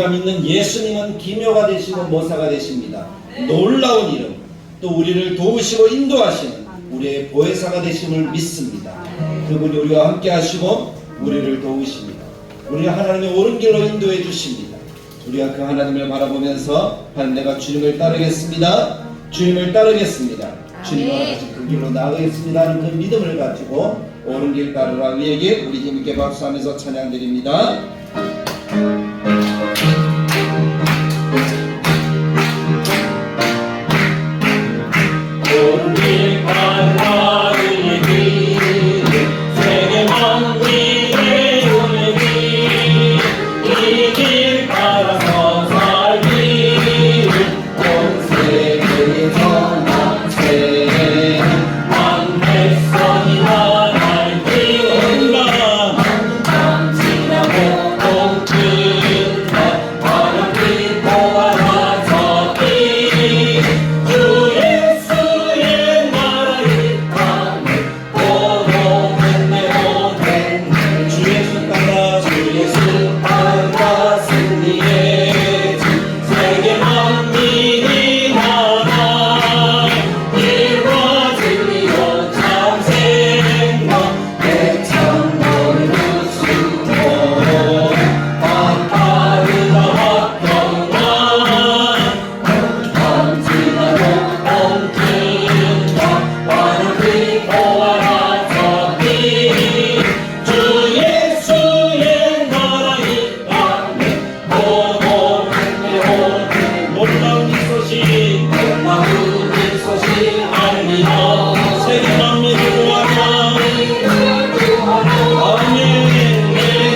우리가 믿는 예수님은 기묘가 되시고 모사가 되십니다. 놀라운 이름, 또 우리를 도우시고 인도하시는 우리의 보혜사가 되심을 믿습니다. 그분이 우리와 함께 하시고 우리를 도우십니다. 우리를 하나님의 옳은 길로 인도해 주십니다. 우리가 그 하나님을 바라보면서 내가 주님을 따르겠습니다. 주님을 따르겠습니다. 주님과 같이 그 길로 나가겠습니다 하는 그 믿음을 가지고 옳은 길 따르라 우리에게 우리 힘있게 박수하면서 찬양드립니다. 옳은 길 따르라 우리에게 세계 만민의 우리에게 이 길 따라서 살기를 온 세계의 전원세 만 백성이 나날 기운다 지나고 동ขึ้다 바람 길 보아라 저기 주 예수의 나라 이 땅에 오로된 내 오된 주 예수 따라 주 예수 따라 승리의 주 세계 만민이 나라 일과 진리로 참 생각 백성을 부수고 바다르다 왔던가 던지나고 엉킨다 바람이 보아라 저기 주 예수의 나라 이 땅에 오고했네 오고 놀라운 이 소식 알리라 세계 만민을 구하라 아멘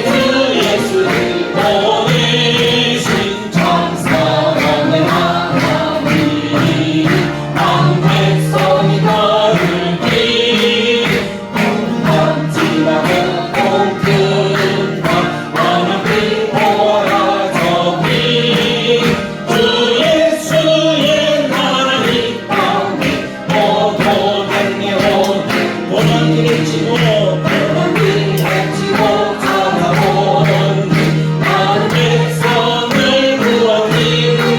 주 예수를 보내신 참 사랑의 하나님 만 백성이 다를 길 던지나고 동큰다 바람이 보아라 저기 주 예수의 나라 이 땅에 오도됐네 오도 고난 길을 치고 찾아보는 만 백성을 구하니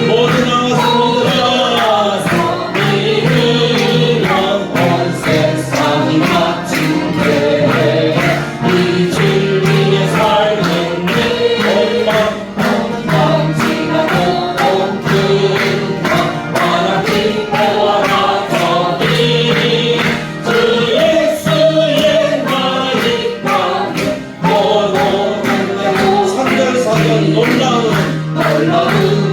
모두 나와서 믿으면 온 세상이 마침내 이 진리의 삶은 온만 지나고 동큰다 바람이 보아라 저기 주 예수의 나라 이 땅에 오고됐네 3절 4절 놀라운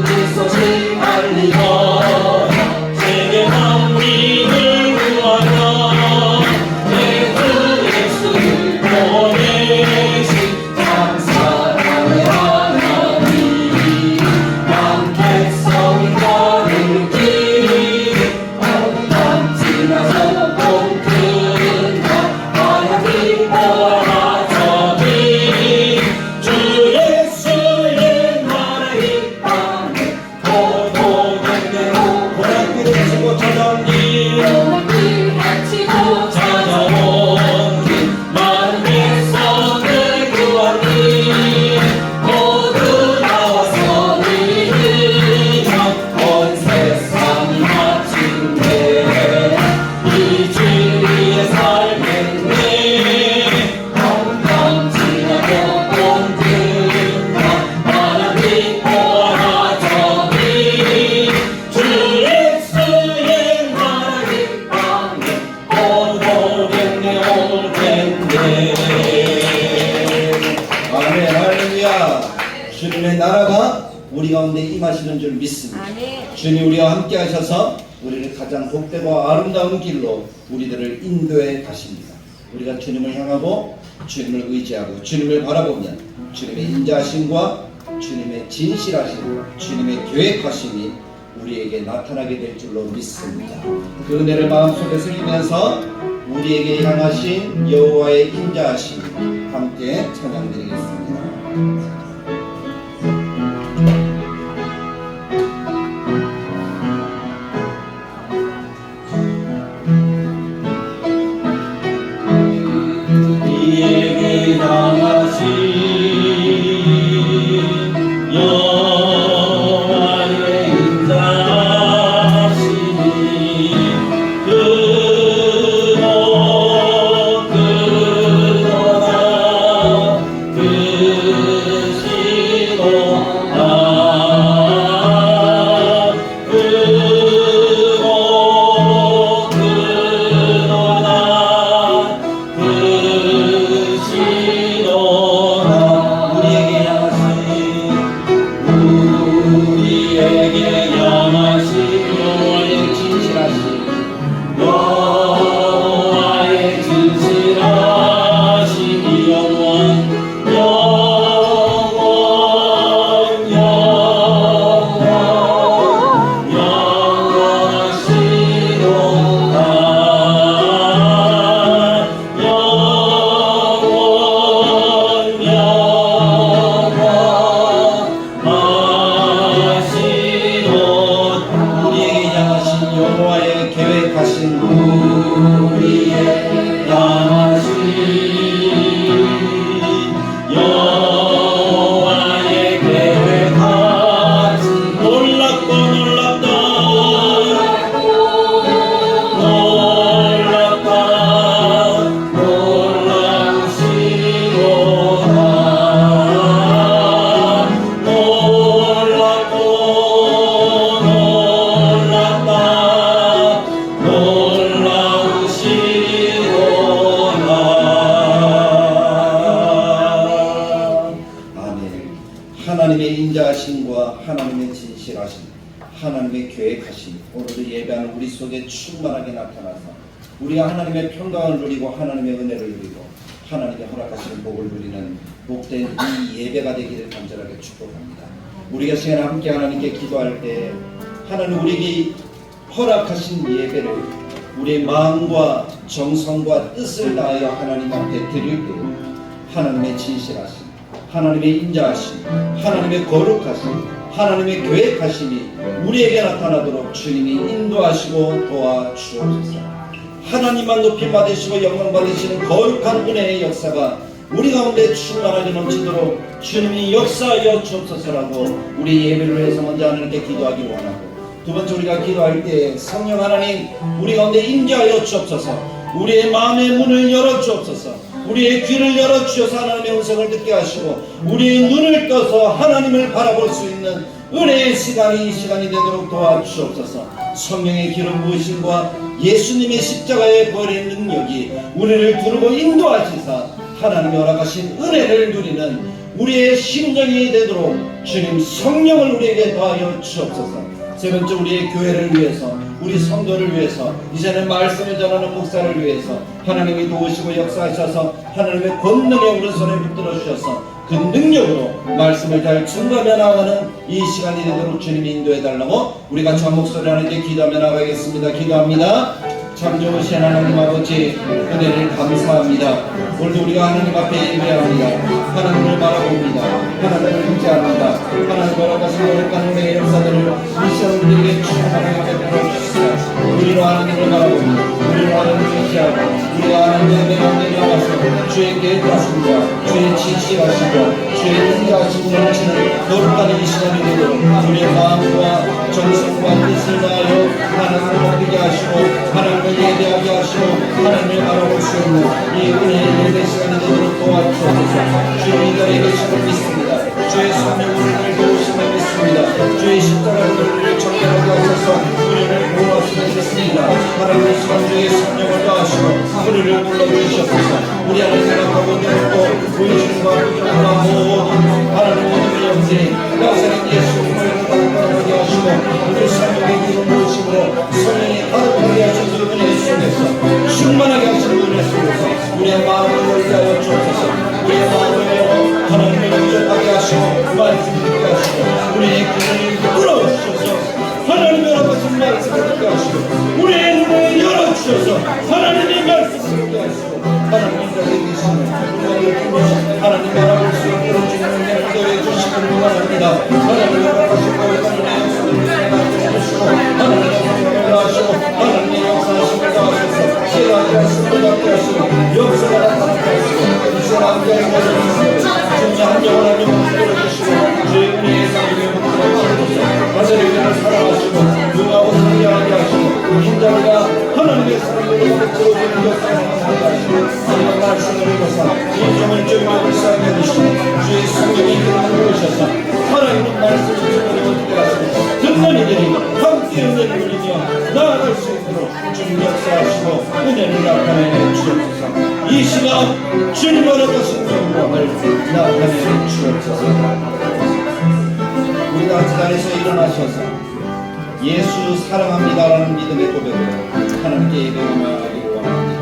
이 소식 알리고 세계 만민을 구하라 주 예수를 보내신 참 사랑의 하나님 만 백성이 가는 길 던지나서 동큰다 바람이 보아라 저기 주 예수의 나라 이 땅에 오도됐네 고난길을 치고 찾아온 길 찾아온 길만 백성을 구하니 모두 나와서 믿으면 온 세상이 마침내 이 진리의 삶했네 험담 지나고 동큰다 바람이 보아라 저기 주 예수의 나라 이 땅에 오도됐네 오겠네 아멘 할렐루야. 주님의 나라가 우리 가운데 임하시는 줄 믿습니다. 주님 우리와 함께 하셔서 우리를 가장 복되고 아름다운 길로 우리들을 인도해 가십니다. 우리가 주님을 향하고 주님을 의지하고 주님을 바라보면 주님의 인자하심과 주님의 진실하심 주님의 계획하심이 우리에게 나타나게 될 줄로 믿습니다. 그 은혜를 마음속에 새기면서 우리에게 향하신 여호와의 인자하심 함께 찬양드리겠습니다. 이에게 향하신 인자하심과 하나님의 진실하심, 하나님의 계획하심, 오늘도 예배하는 우리 속에 충만하게 나타나서 우리가 하나님의 평강을 누리고 하나님의 은혜를 누리고 하나님의 허락하시는 복을 누리는 복된 이 예배가 되기를 간절하게 축복합니다. 우리가 시간에 함께 하나님께 기도할 때 하나님 우리에게 허락하신 예배를 우리의 마음과 정성과 뜻을 다하여 하나님 앞에 드릴 때 하나님의 진실하심, 하나님의 인자하심, 하나님의 거룩하심, 하나님의 계획하심이 우리에게 나타나도록 주님이 인도하시고 도와주옵소서. 하나님만 높임 받으시고 영광 받으시는 거룩한 은혜의 역사가 우리 가운데 충만하게 넘치도록 주님이 역사하여 주옵소서라고 우리 예배를 위해서 먼저 하나님께 기도하기를 원하고, 두 번째 우리가 기도할 때 성령 하나님 우리 가운데 임재하여 주옵소서. 우리의 마음의 문을 열어 주옵소서. 우리의 귀를 열어 주셔서 하나님의 음성을 듣게 하시고 우리의 눈을 떠서 하나님을 바라볼 수 있는 은혜의 시간이 이 시간이 되도록 도와주옵소서. 성령의 기름 부으심과 예수님의 십자가의 벌의 능력이 우리를 두르고 인도하시사 하나님이 허락하신 은혜를 누리는 우리의 심령이 되도록 주님 성령을 우리에게 더하여 주옵소서. 세 번째 우리의 교회를 위해서, 우리 성도를 위해서, 이제는 말씀을 전하는 목사를 위해서 하나님이 도우시고 역사하셔서 하나님의 권능의 오른손에 붙들어 주셔서 그 능력으로 말씀을 잘 증거하며 나아가는 이 시간이 되도록 주님이 인도해 달라고 우리 같이 한 목소리 하나님께 기도하며 나가겠습니다. 기도합니다. 참 좋으신 하나님 아버지, 은혜를 감사합니다. 오늘도 우리가 하나님 앞에 예배합니다. 하나님을 바라봅니다. 하나님을 의지합니다. 하나님 허락하신 거룩한 은혜의 역사들을 이 시간 우리에게 충만하게 베풀어 주시옵소서. 우리로 하나님을 바라봅니다. 우리로 하나님을 의지하고 우리가 하나님의 은혜 가운데 나와서 주의 계획하심과 주의 지시하심과 주의 인자하심을 넘치는 거룩한 이 시간이 되도록 우리의 마음과 정성과 뜻을 다하여 하나님을 섬기게 하시고 하나님을 예배하게 하시고 하나님을 바라볼 수 있는 이 은혜의 예배 시간이 되도록 도와주옵소서. 주의 인간에 계심을 믿습니다. 주의 성령 우리를 도우심을 믿습니다. 주의 십자가로 우리를 정결하게 하셔서 우리를 보호하심을 믿습니다. 하나님의 시간 주의 성령을 더하시고 우리를 불러주시옵소서. 우리 안에 생각하고 눈도 보이심과 부정과 모든 하나님 모든 영들이 나사렛 예수님을 가득하게 하시고 우리 성령의 기름 부으심으로 성령이 가득하게 하신 그 은혜 속에서 충만하게 하신 은혜 속에서 우리의 마음을 열게 하여 주옵소서. 우리의 마음을 열어 하나님을 영접하게 하시고 말씀을 듣게 하시고 우리의 귀를 뚫어주셔서 하나님의 허락하신 말씀을 듣게 하시고 우리의 눈을 열어주셔서 하나님의 말씀을 듣게 하시고 하나님의 자리에 계시는 우리가 옆으로 하나님 바라볼 수 있도록 주님을 인도해 주시기를 원합니다. 하나님의 허락하신 거룩한 은혜의 역사를 우리에게 주시고 하나님의 성령을 하시고 하나님의 역사하심을 더하셔서 시간을 하시고 갖게 하시고 역사가 나타나게 하시고 이스라엘 함께 하시고 주님 한 영혼 한 영혼 붙들어주시고 주의 은혜의 성령을 붙들어주시고 하늘의 은혜를 사랑하시고 누구하고 상대하게 하시고 인자가 하나님의 사랑으로 붙들어주는 역사를 나타나게 하시고 하나님의 말씀을 읽어서 인정을 주님을 시작해 주시고 주의 성령이 그들을 부으셔서 하나님의 말씀을 주님을 듣게 하시고 듣는 이들이 함께 은혜를 누리며 나아갈 수 있도록 주님 역사하시고 은혜를 나타내 주옵소서. 이 시간 주님 허락하신 영광을 나타내 주옵소서. 우리가 그 자리에서 일어나셔서 예수 사랑합니다라는 믿음의 고백으로 하나님께 예배하기를 원합니다.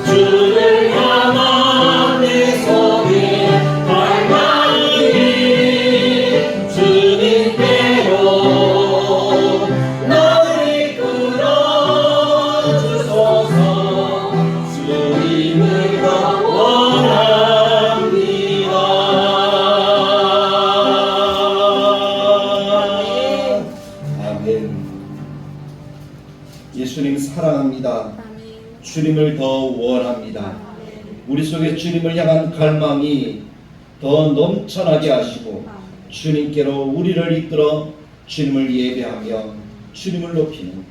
주를 향한 내 속에 원합니다. 주님을 더 원합니다. 우리 속에 주님을 향한 갈망이 더 넘쳐나게 하시고 주님께로 우리를 이끌어 주님을 예배하며 주님을 높이는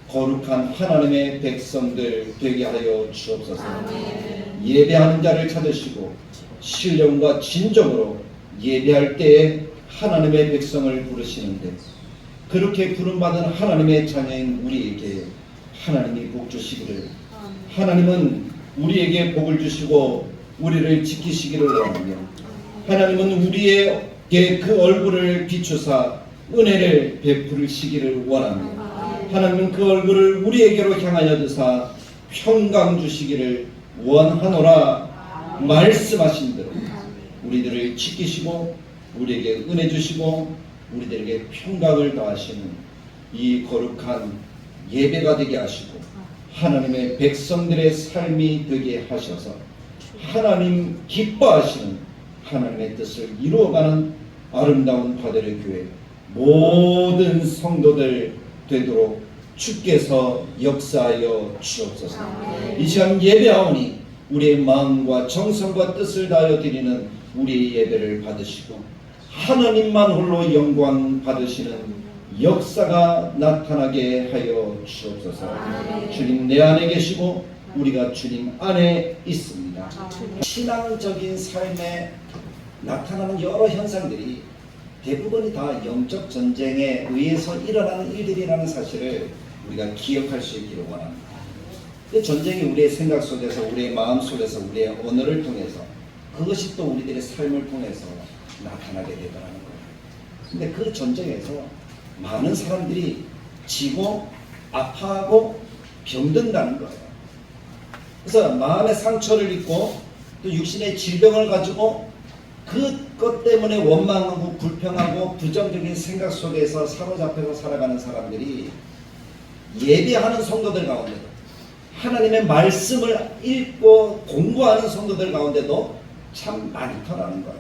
거룩한 하나님의 백성들 되게 하여 주옵소서. 예배하는 자를 찾으시고 신령과 진정으로 예배할 때에 하나님의 백성을 부르시는데 그렇게 부름받은 하나님의 자녀인 우리에게 하나님이 복 주시기를, 하나님은 우리에게 복을 주시고 우리를 지키시기를 원하며 하나님은 우리에게 그 얼굴을 비추사 은혜를 베푸시기를 원하며 하나님은 그 얼굴을 우리에게로 향하여 드사 평강 주시기를 원하노라 말씀하신 대로 우리들을 지키시고 우리에게 은혜 주시고 우리들에게 평강을 더하시는 이 거룩한 예배가 되게 하시고 하나님의 백성들의 삶이 되게 하셔서 하나님 기뻐하시는 하나님의 뜻을 이루어가는 아름다운 바델의 교회 모든 성도들 되도록 주께서 역사하여 주옵소서. 이 시간 예배하오니 우리의 마음과 정성과 뜻을 다하여 드리는 우리의 예배를 받으시고 하나님만 홀로 영광 받으시는 역사가 나타나게 하여 주옵소서. 주님 내 안에 계시고 우리가 주님 안에 있습니다. 신앙적인 삶에 나타나는 여러 현상들이 대부분이 다 영적 전쟁에 의해서 일어나는 일들이라는 사실을 우리가 기억할 수 있기를 원합니다. 그 전쟁이 우리의 생각 속에서, 우리의 마음 속에서, 우리의 언어를 통해서, 그것이 또 우리들의 삶을 통해서 나타나게 되더라는 거예요. 근데 그 전쟁에서 많은 사람들이 지고 아파하고 병든다는 거예요. 그래서 마음의 상처를 입고 또 육신의 질병을 가지고 그것 때문에 원망하고 불평하고 부정적인 생각 속에서 사로잡혀서 살아가는 사람들이 예배하는 성도들 가운데도 하나님의 말씀을 읽고 공부하는 성도들 가운데도 참 많더라는 거예요.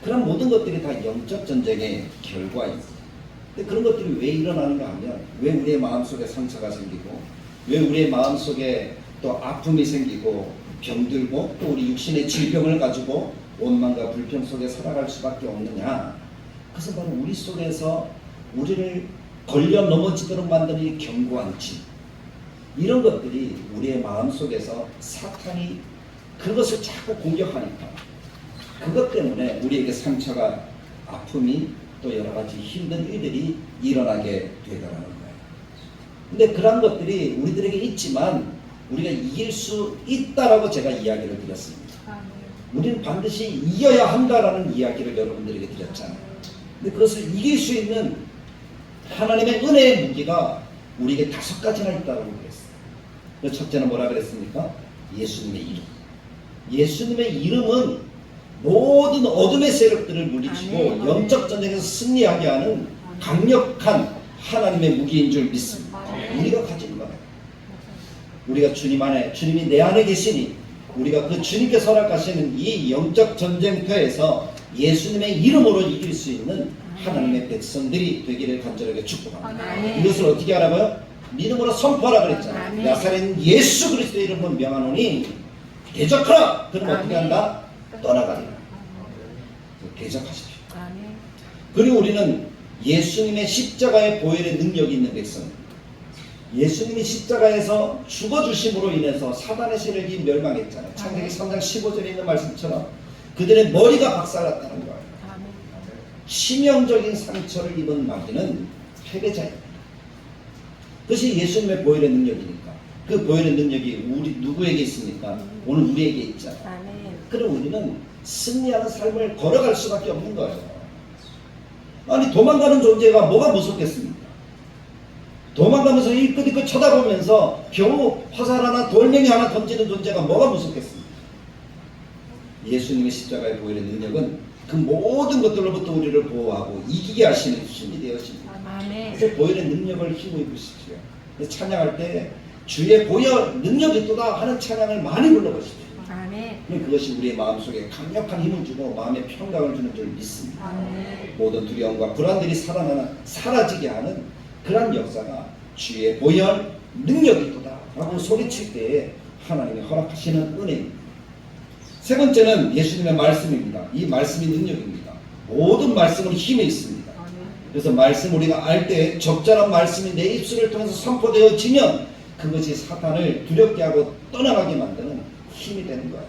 그런 모든 것들이 다 영적 전쟁의 결과입니다. 근데 그런 것들이 왜 일어나는가 하면 왜 우리의 마음속에 상처가 생기고 왜 우리의 마음속에 또 아픔이 생기고 병들고 또 우리 육신의 질병을 가지고 원망과 불평 속에 살아갈 수밖에 없느냐. 그것은 바로 우리 속에서 우리를 걸려 넘어지도록 만드는 이 견고한 진, 이런 것들이 우리의 마음 속에서 사탄이 그것을 자꾸 공격하니까 그것 때문에 우리에게 상처가, 아픔이 또 여러 가지 힘든 일들이 일어나게 되더라는 거예요. 근데 그런 것들이 우리들에게 있지만 우리가 이길 수 있다라고 제가 이야기를 드렸습니다. 우리는 반드시 이겨야 한다라는 이야기를 여러분들에게 드렸잖아요. 근데 그것을 이길 수 있는 하나님의 은혜의 무기가 우리에게 5가지나 있다고 그랬어요. 첫째는 뭐라 그랬습니까? 예수님의 이름. 예수님의 이름은 모든 어둠의 세력들을 물리치고 영적 전쟁에서 승리하게 하는 강력한 하나님의 무기인 줄 믿습니다. 우리가 가진 거예요. 우리가 주님 안에, 주님이 내 안에 계시니 우리가 그 주님께서 허락하시는 이 영적 전쟁터에서 예수님의 이름으로 이길 수 있는 하나님의 백성들이 되기를 간절하게 축복합니다. 이것을 어떻게 하라고요? 믿음으로 선포하라 그랬잖아요. 나사렛 예수 그리스도의 이름으로 명하노니 대적하라. 그러면 어떻게 한다? 떠나가리라. 대적하십시오. 그리고 우리는 예수님의 십자가의 보혈의 능력이 있는 백성입니다. 예수님이 십자가에서 죽어주심으로 인해서 사단의 세력이 멸망했잖아요. 창세기 3장 15절에 있는 말씀처럼 그들의 머리가 박살났다는 거예요. 치명적인 상처를 입은 마귀는 패배자입니다. 그것이 예수님의 보혈의 능력이니까. 그 보혈의 능력이 우리 누구에게 있습니까? 오늘 우리에게 있잖아요. 그럼 우리는 승리하는 삶을 걸어갈 수밖에 없는 거예요. 아니 도망가는 존재가 뭐가 무섭겠습니까? 도망가면서 이끌이끌 쳐다보면서 겨우 화살 하나 돌멩이 하나 던지는 존재가 뭐가 무섭겠습니까? 예수님의 십자가의 보혈의 능력은 그 모든 것들로부터 우리를 보호하고 이기게 하시는 힘이 되어집니다. 그래서 보혈의 능력을 힘을 입으십시오. 찬양할 때 주의 보혈 능력이 있도다 하는 찬양을 많이 불러보십시오. 그것이 우리의 마음속에 강력한 힘을 주고 마음의 평강을 주는 줄 믿습니다. 모든 두려움과 불안들이 사라지게 하는 그런 역사가 주의 보혈 능력이 있도다 라고 소리칠 때에 하나님이 허락하시는 은혜입니다. 세 번째는 예수님의 말씀입니다. 이 말씀이 능력입니다. 모든 말씀은 힘이 있습니다. 그래서 말씀 우리가 알 때 적절한 말씀이 내 입술을 통해서 선포되어지면 그것이 사탄을 두렵게 하고 떠나가게 만드는 힘이 되는 거예요.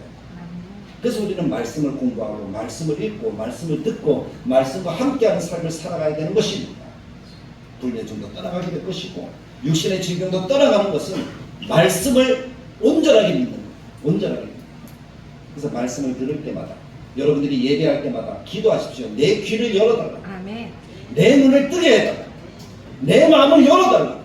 그래서 우리는 말씀을 공부하고 말씀을 읽고 말씀을 듣고 말씀과 함께하는 삶을 살아가야 되는 것입니다. 불면증도 떠나가게 될 것이고 육신의 질병도 떠나가는 것은 말씀을 온전하게 믿는 거예요. 온전하게 믿는 거예요. 그래서 말씀을 들을 때마다 여러분들이 예배할 때마다 기도하십시오. 내 귀를 열어달라. 아멘. 내 눈을 뜨게 해달라. 내 마음을 열어달라.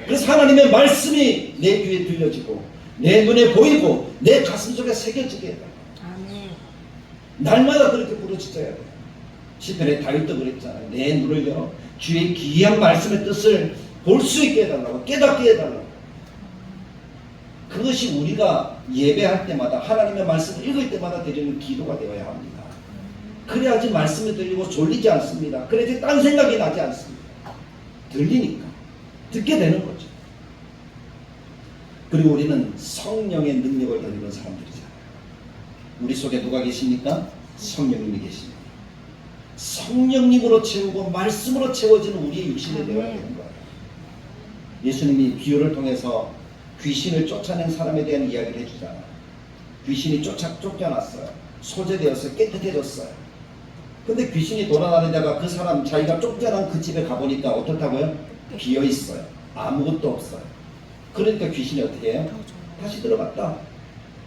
그래서 하나님의 말씀이 내 귀에 들려지고 내 눈에 보이고 내 가슴 속에 새겨지게 해달라. 아멘. 날마다 그렇게 부르짖어야 돼요. 시편에 다윗도 그랬잖아요. 내 눈을 열어 주의 귀한 말씀의 뜻을 볼 수 있게 해달라고, 깨닫게 해달라고. 그것이 우리가 예배할 때마다 하나님의 말씀을 읽을 때마다 드리는 기도가 되어야 합니다. 그래야지 말씀이 들리고 졸리지 않습니다. 그래야지 딴 생각이 나지 않습니다. 들리니까 듣게 되는 거죠. 그리고 우리는 성령의 능력을 가지고 사람들이잖아요. 우리 속에 누가 계십니까? 성령님이 계십니다. 성령님으로 채우고 말씀으로 채워지는 우리의 육신이 되어야 되는 거예요. 예수님이 비유를 통해서 귀신을 쫓아낸 사람에 대한 이야기를 해주잖아요. 귀신이 쫓겨났어요. 소재되었어요. 깨끗해졌어요. 근데 귀신이 돌아다니는 데가 그 사람 자기가 쫓겨난 그 집에 가보니까 어떻다고요? 비어있어요. 아무것도 없어요. 그러니까 귀신이 어떻게 해요? 다시 들어갔다.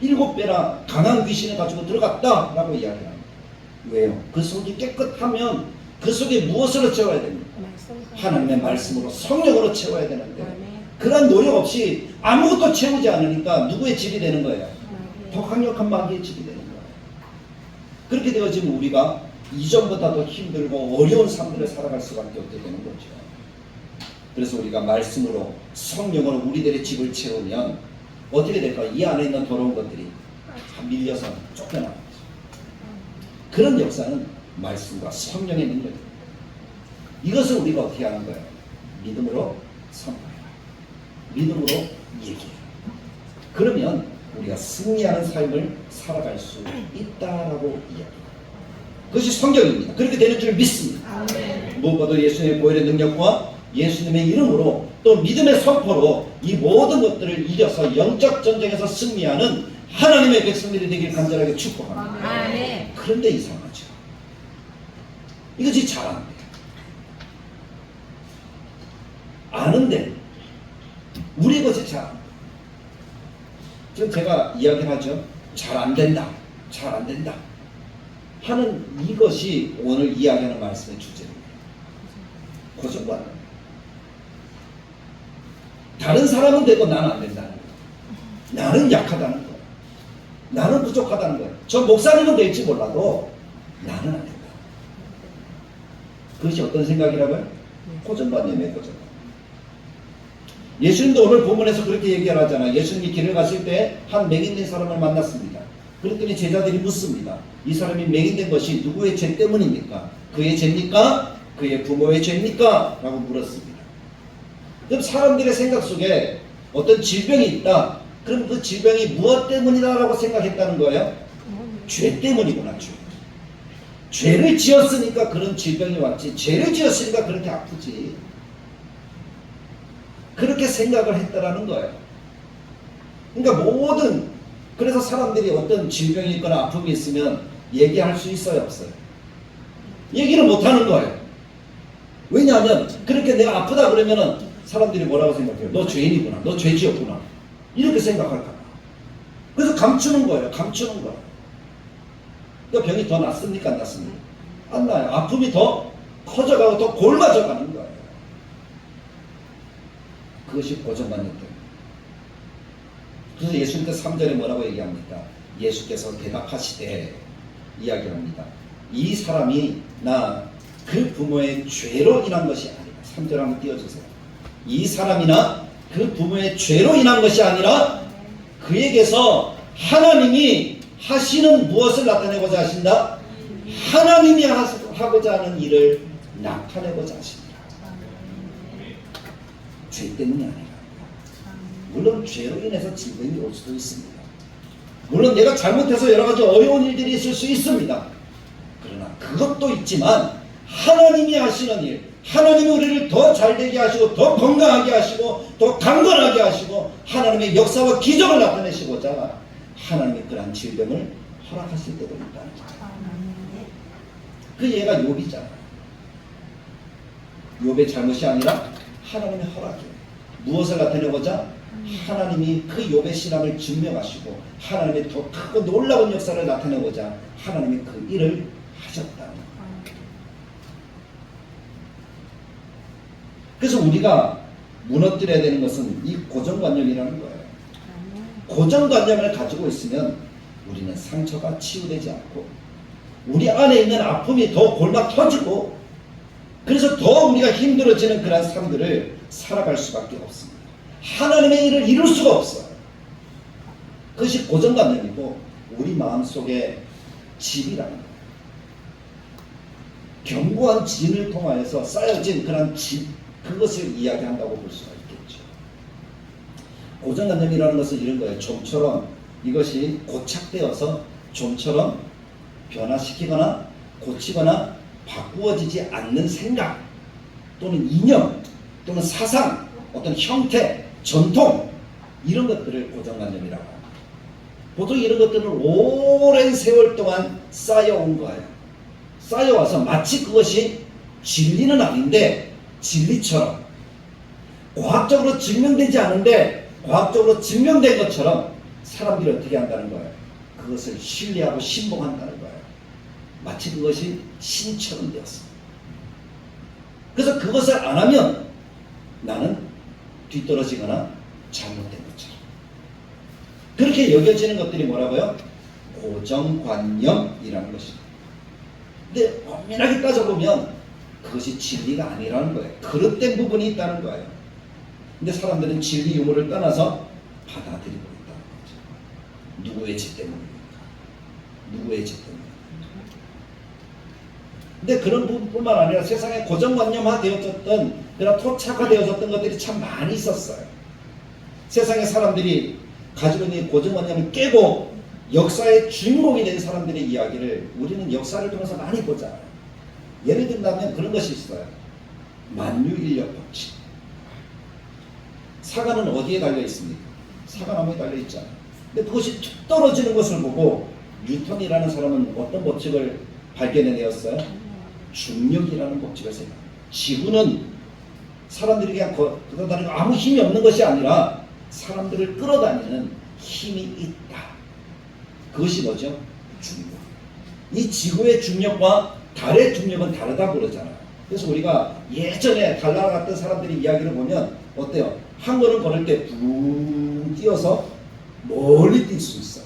7배나 강한 귀신을 가지고 들어갔다 라고 이야기합니다. 왜요? 그 속이 깨끗하면 그 속에 무엇으로 채워야 됩니까? 하나님의 말씀으로, 성령으로 채워야 되는데 그런 노력 없이 아무것도 채우지 않으니까 누구의 집이 되는 거예요? 더 강력한 마귀의 집이 되는 거예요. 그렇게 되어지면 우리가 이전보다 더 힘들고 어려운 삶들을 살아갈 수밖에 없게 되는 거죠. 그래서 우리가 말씀으로, 성령으로 우리들의 집을 채우면 어떻게 될까요? 이 안에 있는 더러운 것들이 다 밀려서 쫓겨나는 거죠. 그런 역사는 말씀과 성령의 능력입니다. 이것을 우리가 어떻게 하는 거예요? 믿음으로 선포해요. 믿음으로 얘기해요. 그러면 우리가 승리하는 삶을 살아갈 수 있다라고 이야기해요. 그것이 성경입니다. 그렇게 되는 줄 믿습니다. 무엇보다 예수님의 보혈의 능력과 예수님의 이름으로 또 믿음의 선포로 이 모든 것들을 이겨서 영적 전쟁에서 승리하는 하나님의 백성들이 되길 간절하게 축복합니다. 아멘. 그런데 이상하죠. 이것이 잘 안 돼요. 아는데 우리 것이 잘 안 돼요. 지금 제가 이야기를 하죠. 잘 안 된다. 잘 안 된다. 하는 이것이 오늘 이야기하는 말씀의 주제입니다. 고정관념. 다른 사람은 되고 나는 안 된다는 거예요. 나는 약하다는 거예요. 나는 부족하다는 거예요. 저 목사님은 될지 몰라도 나는 안 된다. 그것이 어떤 생각이라고요? 고정관념이에요. 고정관념. 예수님도 오늘 본문에서 그렇게 얘기를 하잖아요. 예수님이 길을 갔을 때 한 맹인된 사람을 만났습니다. 그랬더니 제자들이 묻습니다. 이 사람이 맹인된 것이 누구의 죄 때문입니까? 그의 죄입니까? 그의 부모의 죄입니까? 라고 물었습니다. 그럼 사람들의 생각 속에 어떤 질병이 있다. 그럼 그 질병이 무엇 때문이다 라고 생각했다는 거예요? 죄 때문이구나. 죄를 지었으니까 그런 질병이 왔지. 죄를 지었으니까 그렇게 아프지. 그렇게 생각을 했다라는 거예요. 그러니까 그래서 사람들이 어떤 질병이 있거나 아픔이 있으면 얘기할 수 있어요, 없어요? 얘기를 못하는 거예요. 왜냐하면 그렇게 내가 아프다 그러면은 사람들이 뭐라고 생각해요? 너 죄인이구나. 너 죄 지었구나. 이렇게 생각할까 봐. 그래서 감추는 거예요. 감추는 거예요. 그러니까 병이 더 낫습니까? 안 낫습니까? 안 나요. 아픔이 더 커져가고 더 골마져 가는 거예요. 그것이 고정관념 때문에. 그래서 예수님께서 3절에 뭐라고 얘기합니까? 예수께서 대답하시되 이야기합니다. 이 사람이 그 부모의 죄로 인한 것이 아니라 3절 한번 띄워주세요. 이 사람이나 그 부모의 죄로 인한 것이 아니라 그에게서 하나님이 하시는 무엇을 나타내고자 하신다? 하나님이 하고자 하는 일을 나타내고자 하신다. 죄 때문이 아니라 물론 죄로 인해서 질병이 올 수도 있습니다. 물론 내가 잘못해서 여러 가지 어려운 일들이 있을 수 있습니다. 그러나 그것도 있지만 하나님이 하시는 일, 하나님이 우리를 더 잘되게 하시고 더 건강하게 하시고 더 강건하게 하시고 하나님의 역사와 기적을 나타내시고자 하나님의 그러한 질병을 허락하실 때도 있다는 거예요. 그 얘가 욥이잖아요. 욥의 잘못이 아니라 하나님의 허락이에요. 무엇을 나타내고자 하나님이 그 욥의 신앙을 증명하시고 하나님의 더 크고 놀라운 역사를 나타내고자 하나님이 그 일을 하셨다는 거예요. 그래서 우리가 무너뜨려야 되는 것은 이 고정관념이라는 거예요. 고정관념을 가지고 있으면 우리는 상처가 치유되지 않고 우리 안에 있는 아픔이 더 골막 터지고 그래서 더 우리가 힘들어지는 그런 삶들을 살아갈 수밖에 없습니다. 하나님의 일을 이룰 수가 없어요. 그것이 고정관념이고 우리 마음속에 집이라는 거예요. 견고한 진을 통하여서 쌓여진 그런 집, 그것을 이야기한다고 볼 수가 있겠죠. 고정관념이라는 것은 이런 거예요. 좀처럼 이것이 고착되어서 좀처럼 변화시키거나 고치거나 바꾸어지지 않는 생각 또는 이념 또는 사상, 어떤 형태, 전통 이런 것들을 고정관념이라고 합니다. 보통 이런 것들은 오랜 세월 동안 쌓여온 거예요. 쌓여와서 마치 그것이 진리는 아닌데 진리처럼 과학적으로 증명되지 않은데 과학적으로 증명된 것처럼 사람들이 어떻게 한다는 거예요? 그것을 신뢰하고 신봉한다는 거예요. 마치 그것이 신처럼 되었습니다. 그래서 그것을 안 하면 나는 뒤떨어지거나 잘못된 것처럼 그렇게 여겨지는 것들이 뭐라고요? 고정관념이라는 것입니다. 근데 엄밀하게 따져보면 그것이 진리가 아니라는 거예요. 그릇된 부분이 있다는 거예요. 근데 사람들은 진리 유무를 떠나서 받아들이고 있다는 거죠. 누구의 죄 때문입니까? 누구의 죄 때문입니까? 근데 그런 부분뿐만 아니라 세상에 고정관념화 되어졌던 그런 토착화되어졌던 것들이 참 많이 있었어요. 세상의 사람들이 가지고 있는 고정관념을 깨고 역사의 주인공이 된 사람들의 이야기를 우리는 역사를 통해서 많이 보잖아요. 예를 든다면 그런 것이 있어요. 만유인력 법칙. 사과는 어디에 달려 있습니까? 사과나무에 달려 있잖아요. 근데 그것이 툭 떨어지는 것을 보고 뉴턴이라는 사람은 어떤 법칙을 발견해내었어요? 중력이라는 법칙을 생각합니다. 지구는 사람들이 그냥 끌어다니고 아무 힘이 없는 것이 아니라 사람들을 끌어다니는 힘이 있다. 그것이 뭐죠? 중력. 이 지구의 중력과 달의 중력은 다르다고 그러잖아요. 그래서 우리가 예전에 달 날아갔던 사람들의 이야기를 보면 어때요? 한 걸음 걸을 때 붕 뛰어서 멀리 뛸 수 있어요.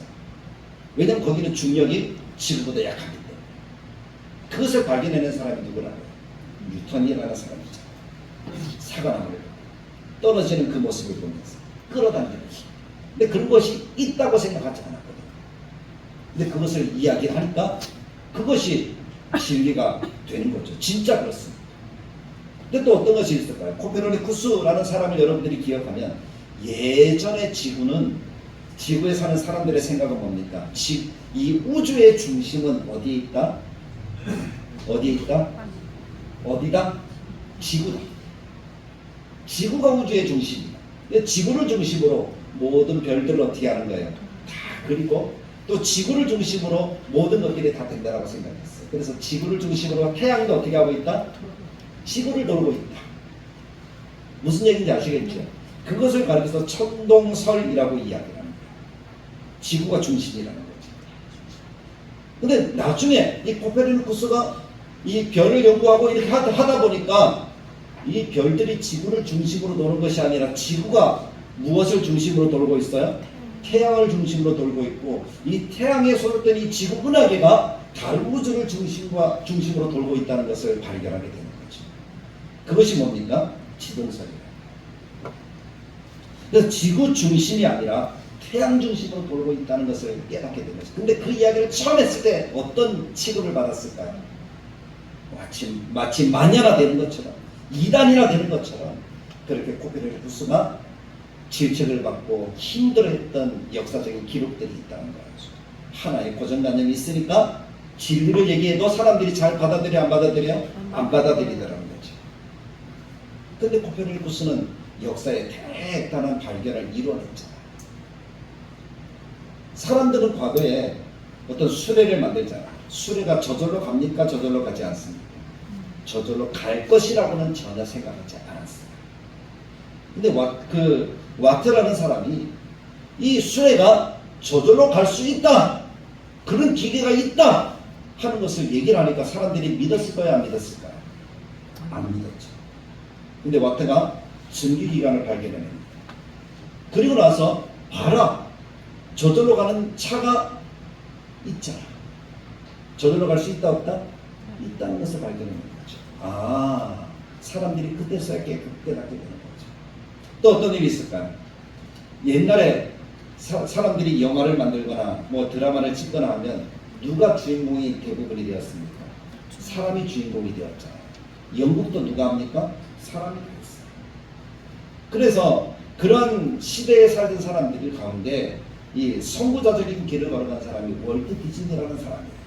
왜냐하면 거기는 중력이 지구보다 약하기 때문에. 그것을 발견해낸 사람이 누구라고요? 뉴턴이라는 사람이죠. 사과나무를 떨어지는 그 모습을 보면서 끌어당기는 힘. 근데 그런 것이 있다고 생각하지 않았거든요. 근데 그것을 이야기하니까 그것이 진리가 되는 거죠. 진짜 그렇습니다. 근데 또 어떤 것이 있을까요? 코페르니쿠스라는 사람을 여러분들이 기억하면 예전에 지구에 사는 사람들의 생각은 뭡니까? 이 우주의 중심은 어디에 있다? 어디에 있다? 어디다? 지구다. 지구가 우주의 중심이다. 지구를 중심으로 모든 별들을 어떻게 하는 거예요? 다 그리고 또 지구를 중심으로 모든 것들이 다 된다고 생각했어요. 그래서 지구를 중심으로 태양도 어떻게 하고 있다? 지구를 돌고 있다. 무슨 얘기인지 아시겠죠? 그것을 가리켜서 천동설이라고 이야기합니다. 지구가 중심이라는 거죠. 근데 나중에 이 코페르니쿠스가 이 별을 연구하고 이렇게 하다 보니까 이 별들이 지구를 중심으로 도는 것이 아니라 지구가 무엇을 중심으로 돌고 있어요? 태양을 중심으로 돌고 있고 이 태양에 솟았던 이 지구 은하계가 다른 우주를 중심으로 돌고 있다는 것을 발견하게 되는 거죠. 그것이 뭡니까? 지동설이에요. 그래서 지구 중심이 아니라 태양 중심으로 돌고 있다는 것을 깨닫게 된 거죠. 근데 그 이야기를 처음 했을 때 어떤 취급을 받았을까요? 마치 마녀나 되는 것처럼 이단이나 되는 것처럼 그렇게 코페르니쿠스가 질책을 받고 힘들어했던 역사적인 기록들이 있다는 거예요. 하나의 고정관념이 있으니까 진리를 얘기해도 사람들이 잘 받아들여 안 받아들여? 안 받아들이더라는 거죠. 근데 코페르니쿠스는 역사의 대단한 발견을 이뤄냈잖아요. 사람들은 과거에 어떤 수레를 만들잖아요. 수레가 저절로 갑니까? 저절로 가지 않습니까? 저절로 갈 것이라고는 전혀 생각하지 않았어요. 근데 와트라는 사람이 이 수레가 저절로 갈 수 있다, 그런 기계가 있다 하는 것을 얘기를 하니까 사람들이 믿었을까요? 안 믿었을까요? 안 믿었죠. 근데 와트가 증기기관을 발견해냅니다. 그리고 나서 봐라, 저절로 가는 차가 있잖아. 저절로 갈 수 있다 없다? 있다는 것을 발견해낸 거죠. 아, 사람들이 그때서야 깨닫게 되는 거죠. 또 어떤 일이 있을까요? 옛날에 사람들이 영화를 만들거나 뭐 드라마를 찍거나 하면 누가 주인공이 대부분이 되었습니까? 사람이 주인공이 되었잖아요. 영국도 누가 합니까? 사람이 되었어요. 그래서 그런 시대에 살던 사람들 가운데 이 선구자적인 길을 걸어간 사람이 월트 디즈니라는 사람이에요.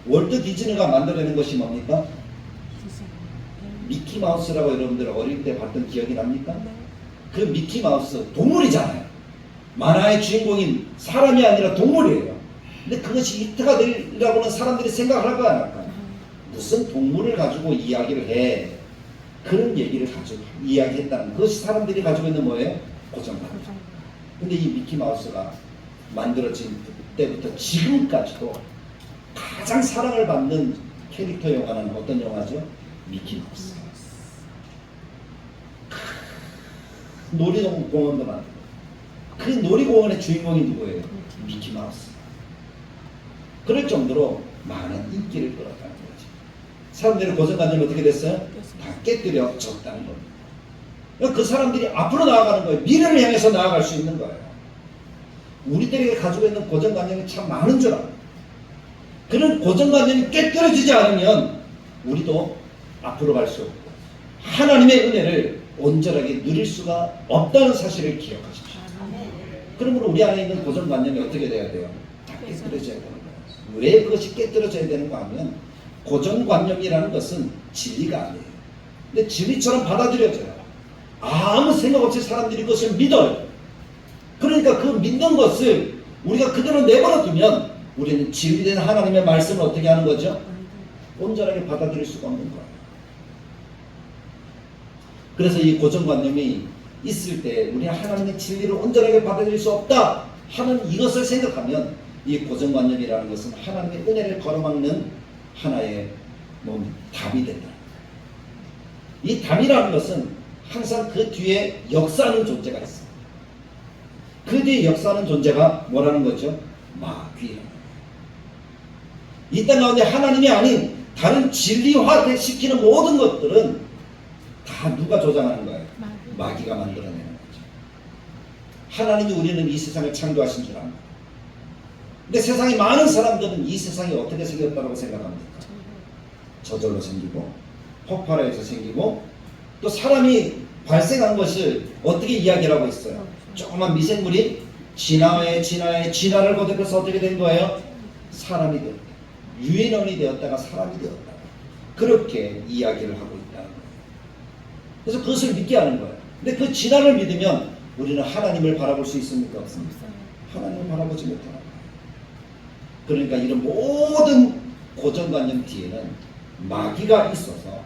월트 디즈니가 만들어낸 것이 뭡니까? 미키마우스라고 여러분들 어릴 때 봤던 기억이 납니까? 그 미키마우스 동물이잖아요. 만화의 주인공인 사람이 아니라 동물이에요. 근데 그것이 히트가 되리라고는 사람들이 생각을 할까 안 할까? 무슨 동물을 가지고 이야기를 해? 그런 얘기를 가지고 이야기했다는 그것이 사람들이 가지고 있는 뭐예요? 고정관념. 근데 이 미키마우스가 만들어진 때부터 지금까지도 가장 사랑을 받는 캐릭터 영화는 어떤 영화죠? 미키마우스. 놀이공원도 만들고 그 놀이공원의 주인공이 누구예요? 미키마우스. 그럴 정도로 많은 인기를 끌었다는 거죠. 사람들의 고정관념이 어떻게 됐어요? 다 깨뜨려졌다는 겁니다. 그 사람들이 앞으로 나아가는 거예요. 미래를 향해서 나아갈 수 있는 거예요. 우리들에게 가지고 있는 고정관념이 참 많은 줄 알아요. 그런 고정관념이 깨뜨려지지 않으면 우리도 앞으로 갈 수 없고 하나님의 은혜를 온전하게 누릴 수가 없다는 사실을 기억하십시오. 그러므로 우리 안에 있는 고정관념이 어떻게 돼야 돼요? 다 깨뜨려져야 되는 거예요. 왜 그것이 깨뜨려져야 되는가 하면 고정관념이라는 것은 진리가 아니에요. 근데 진리처럼 받아들여져요. 아무 생각 없이 사람들이 그것을 믿어요. 그러니까 그 믿는 것을 우리가 그대로 내버려 두면 우리는 진리된 하나님의 말씀을 어떻게 하는 거죠? 온전하게 받아들일 수가 없는 거예요. 그래서 이 고정관념이 있을 때 우리는 하나님의 진리를 온전하게 받아들일 수 없다 하는 이것을 생각하면 이 고정관념이라는 것은 하나님의 은혜를 걸어막는 하나의 답이 된다. 이 답이라는 것은 항상 그 뒤에 역사하는 존재가 있습니다. 그 뒤에 역사하는 존재가 뭐라는 거죠? 마귀라는 거예요. 이 땅 가운데 하나님이 아닌 다른 진리화시키는 모든 것들은 다 누가 조장하는 거예요? 마귀가 만들어내는 거죠. 하나님이 우리는 이 세상을 창조하신 줄 압니다. 근데 세상에 많은 사람들은 이 세상이 어떻게 생겼다고 생각합니까? 저절로 생기고 폭발해서 생기고 또 사람이 발생한 것을 어떻게 이야기를 하고 있어요? 조그만 미생물이 진화를 거듭해서 어떻게 된 거예요? 사람이 되었다. 유인원이 되었다가 사람이 되었다. 그렇게 이야기를 하고 있다는 거예요. 그래서 그것을 믿게 하는 거예요. 근데 그 진화를 믿으면 우리는 하나님을 바라볼 수 있습니까? 없습니까? 하나님을 바라보지 못하는 거예요. 그러니까 이런 모든 고정관념 뒤에는 마귀가 있어서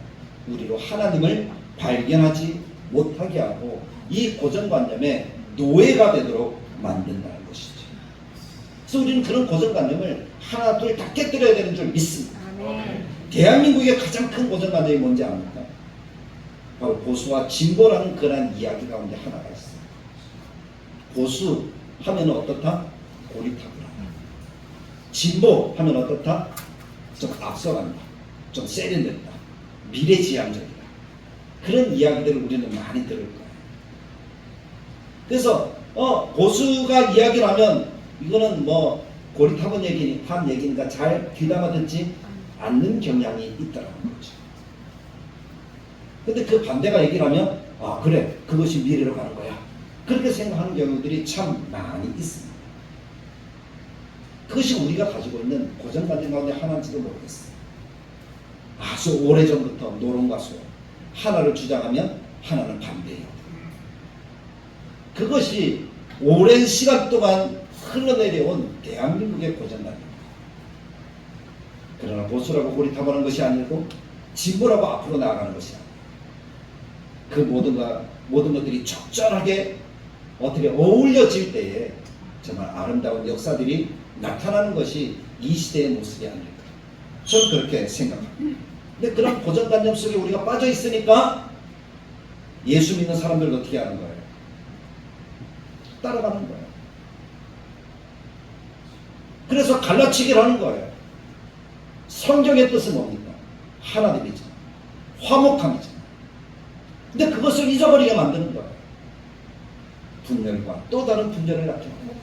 우리로 하나님을 발견하지 못하게 하고 이 고정관념의 노예가 되도록 만든다는 것이죠. 그래서 우리는 그런 고정관념을 하나 둘 다 깨뜨려야 되는 줄 믿습니다. 아멘. 대한민국의 가장 큰 고정관념이 뭔지 압니까? 바로 보수와 진보라는 그런 이야기 가운데 하나가 있어요. 보수 하면 어떻다? 고리타분하다. 진보 하면 어떻다? 좀 앞서간다. 좀 세련됐다. 미래지향적이다. 그런 이야기들을 우리는 많이 들을 거예요. 그래서 보수가 이야기를 하면 이거는 뭐 고리타분 한 얘기니까 잘 귀담아 듣지 않는 경향이 있다는 거죠. 근데 그 반대가 얘기를 하면 그래 그것이 미래로 가는 거야. 그렇게 생각하는 경우들이 참 많이 있습니다. 그것이 우리가 가지고 있는 고정관념 가운데 하나인지도 모르겠어요. 아주 오래전부터 노론과수 하나를 주장하면 하나는 반대해요. 그것이 오랜 시간 동안 흘러내려온 대한민국의 고정관념입니다. 그러나 보수라고 고리타분한 것이 아니고 진보라고 앞으로 나아가는 것이 아니고 그 모든 것들이 적절하게 어떻게 어울려질 때에 정말 아름다운 역사들이 나타나는 것이 이 시대의 모습이 아닐까. 저는 그렇게 생각합니다. 근데 그런 고정관념 속에 우리가 빠져 있으니까 예수 믿는 사람들은 어떻게 하는 거예요? 따라가는 거예요. 그래서 갈라치기를 하는 거예요. 성경의 뜻은 뭡니까? 하나님이죠. 화목함이죠. 근데 그것을 잊어버리게 만드는 거예요. 분열과 또 다른 분열을 나타내는 거예요.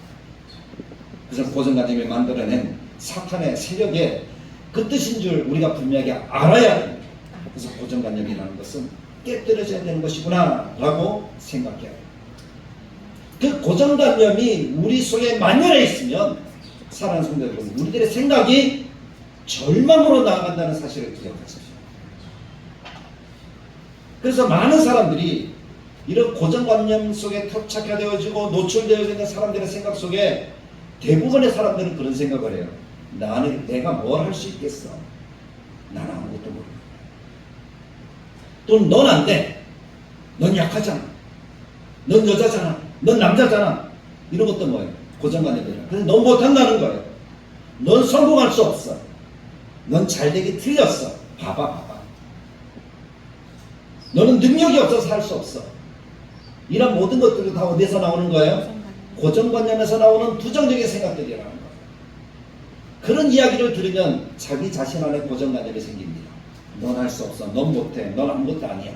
그래서 고정관념이 만들어낸 사탄의 세력의 그 뜻인 줄 우리가 분명하게 알아야 됩니다. 그래서 고정관념이라는 것은 깨뜨려져야 되는 것이구나 라고 생각해요. 그 고정관념이 우리 속에 만연해 있으면 사랑하는 성도 여러분, 우리들의 생각이 절망으로 나아간다는 사실을 기억하십시오. 그래서 많은 사람들이 이런 고정관념 속에 탈착되어지고 노출되어져 있는 사람들의 생각 속에 대부분의 사람들은 그런 생각을 해요. 내가 뭘 할 수 있겠어? 나는 아무것도 모르겠다. 또 넌 안 돼. 넌 약하잖아. 넌 여자잖아. 넌 남자잖아. 이런 것도 뭐예요? 고정관념이에요. 그래서 넌 못한다는 거예요. 넌 성공할 수 없어. 넌 잘되기 틀렸어. 봐봐. 너는 능력이 없어서 할 수 없어. 이런 모든 것들이 다 어디서 나오는 거예요? 고정관념에서 나오는 부정적인 생각들이라는 거예요. 그런 이야기를 들으면 자기 자신 안에 고정관념이 생깁니다. 넌 할 수 없어. 넌 못해. 넌 아무것도 아니야.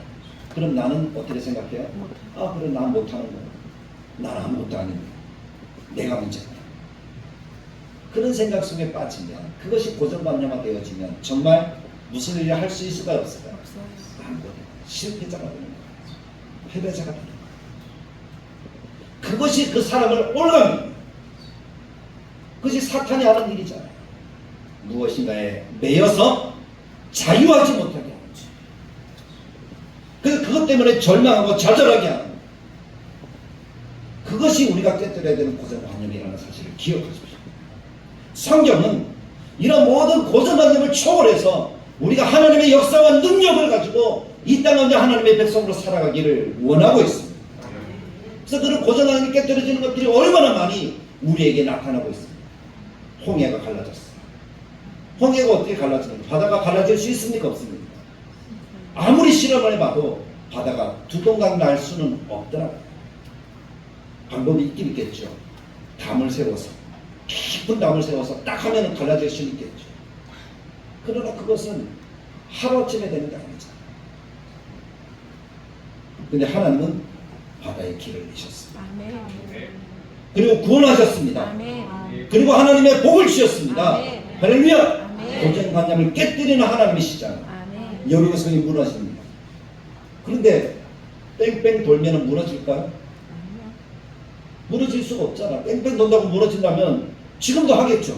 그럼 나는 어떻게 생각해요? 아, 그래, 난 못하는 거야. 난 아무것도 아닙니다. 내가 문제다. 그런 생각 속에 빠지면, 그것이 고정관념화 되어지면 정말 무슨 일을 할 수 있을까요? 없을까요? 아무것도. 실패자가 되는 거예요. 패배자가 되는 거예요. 그것이 그 사람을 올라갑니다. 그것이 사탄이 하는 일이잖아요. 무엇인가에 매여서 자유하지 못하게 하는 거죠. 그래서 그것 때문에 절망하고 좌절하게 하는 거예요. 그것이 우리가 깨뜨려야 되는 고정관념이라는 사실을 기억하십시오. 성경은 이런 모든 고정관념을 초월해서 우리가 하나님의 역사와 능력을 가지고 이 땅 가운데 하나님의 백성으로 살아가기를 원하고 있습니다. 그래서 그런 고정관념이 깨뜨려지는 것들이 얼마나 많이 우리에게 나타나고 있습니다. 홍해가 갈라졌어요. 홍해가 어떻게 갈라집니까? 바다가 갈라질 수 있습니까? 없습니까? 아무리 실험을 해봐도 바다가 두 동강 날 수는 없더라고요. 방법이 있긴 있겠죠. 담을 세워서, 깊은 담을 세워서 딱 하면 갈라질 수 있겠죠. 그러나 그것은 하루아침에 되는 게 아니잖아요. 근데 하나님은 바다의 길을 내셨습니다. 그리고 구원하셨습니다. 그리고 하나님의 복을 주셨습니다. 할렐루야! 고정관념을 깨뜨리는 하나님이시잖아요. 여리고성이 무너집니다. 그런데 뺑뺑 돌면 무너질까요? 무너질 수가 없잖아. 뺑뺑 돈다고 무너진다면 지금도 하겠죠.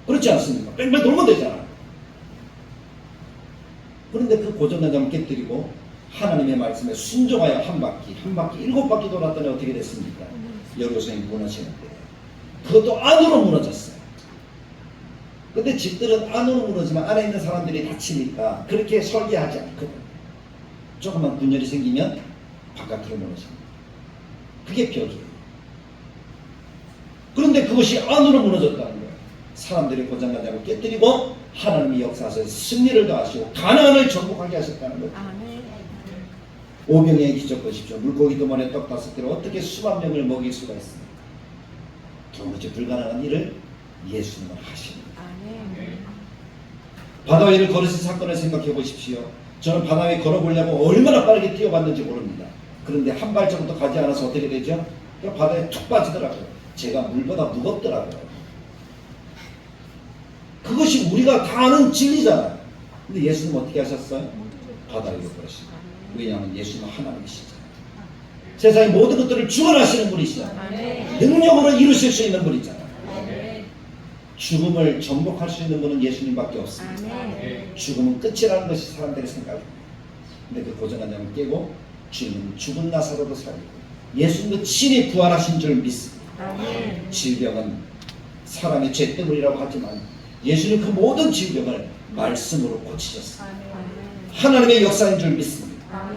그렇지 않습니까? 뺑뺑 돌면 되잖아. 그런데 그 고정관념을 깨뜨리고 하나님의 말씀에 순종하여 한 바퀴 7바퀴 돌았더니 어떻게 됐습니까? 여리고성이 무너지는데 그것도 안으로 무너졌어요. 근데 집들은 안으로 무너지면 안에 있는 사람들이 다치니까 그렇게 설계하지 않거든. 조금만 분열이 생기면 바깥으로 무너집니다. 그게 벽이에요. 그런데 그것이 안으로 무너졌다는 거예요. 사람들의 고정관념을 깨뜨리고 하나님이 역사하셔서 승리를 더하시고 가나안을 정복하게 하셨다는 거예요. 오병이의 기적 보십시오. 물고기 두만에 떡 5개로 어떻게 수만 명을 먹일 수가 있습니까? 도무지 불가능한 일을 예수님은 하십니다. 바다 위를 걸으신 사건을 생각해 보십시오. 저는 바다 위에 걸어보려고 얼마나 빠르게 뛰어봤는지 모릅니다. 그런데 한 발짝도 가지 않아서 어떻게 되죠? 바다에 툭 빠지더라고요. 제가 물보다 무겁더라고요. 그것이 우리가 다 아는 진리잖아요. 근데 예수님은 어떻게 하셨어요? 바다 위로 걸으십니다. 왜냐하면 예수님은 하나님이시잖아요. 세상의 모든 것들을 주관하시는 분이시잖아요. 능력으로 이루실 수 있는 분이잖아요. 죽음을 정복할 수 있는 분은 예수님밖에 없습니다. 죽음은 끝이라는 것이 사람들의 생각입니다. 근데 그 고정관념을 깨고 주님은 죽은 나사로도 살리고 예수님도 친히 부활하신 줄 믿습니다. 질병은 사람의 죄 때문이라고 하지만 예수님 그 모든 질병을 말씀으로 고치셨습니다. 하나님의 역사인 줄 믿습니다.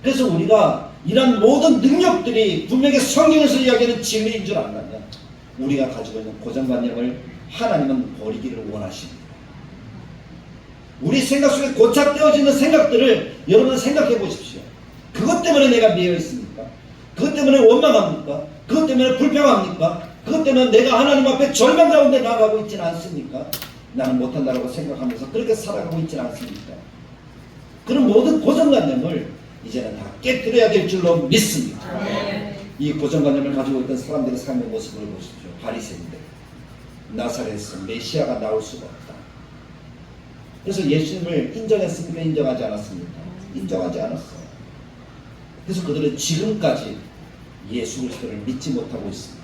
그래서 우리가 이런 모든 능력들이 분명히 성경에서 이야기하는 진리인 줄 안다면 우리가 가지고 있는 고정관념을 하나님은 버리기를 원하십니다. 우리 생각 속에 고착되어지는 생각들을 여러분 생각해 보십시오. 그것 때문에 내가 미어 있습니까? 그것 때문에 원망합니까? 그것 때문에 불평합니까? 그것 때문에 내가 하나님 앞에 절망 가운데 나아가고 있지는 않습니까? 나는 못한다고 생각하면서 그렇게 살아가고 있지는 않습니까? 그런 모든 고정관념을 이제는 다 깨뜨려야 될 줄로 믿습니다. 이 고정관념을 가지고 있던 사람들의 삶의 모습을 보십시오. 바리새인들, 나사렛에서 메시아가 나올 수가 없다. 그래서 예수님을 인정했습니까? 인정하지 않았습니까? 인정하지 않았어요. 그래서 그들은 지금까지 예수 그리스도를 믿지 못하고 있습니다.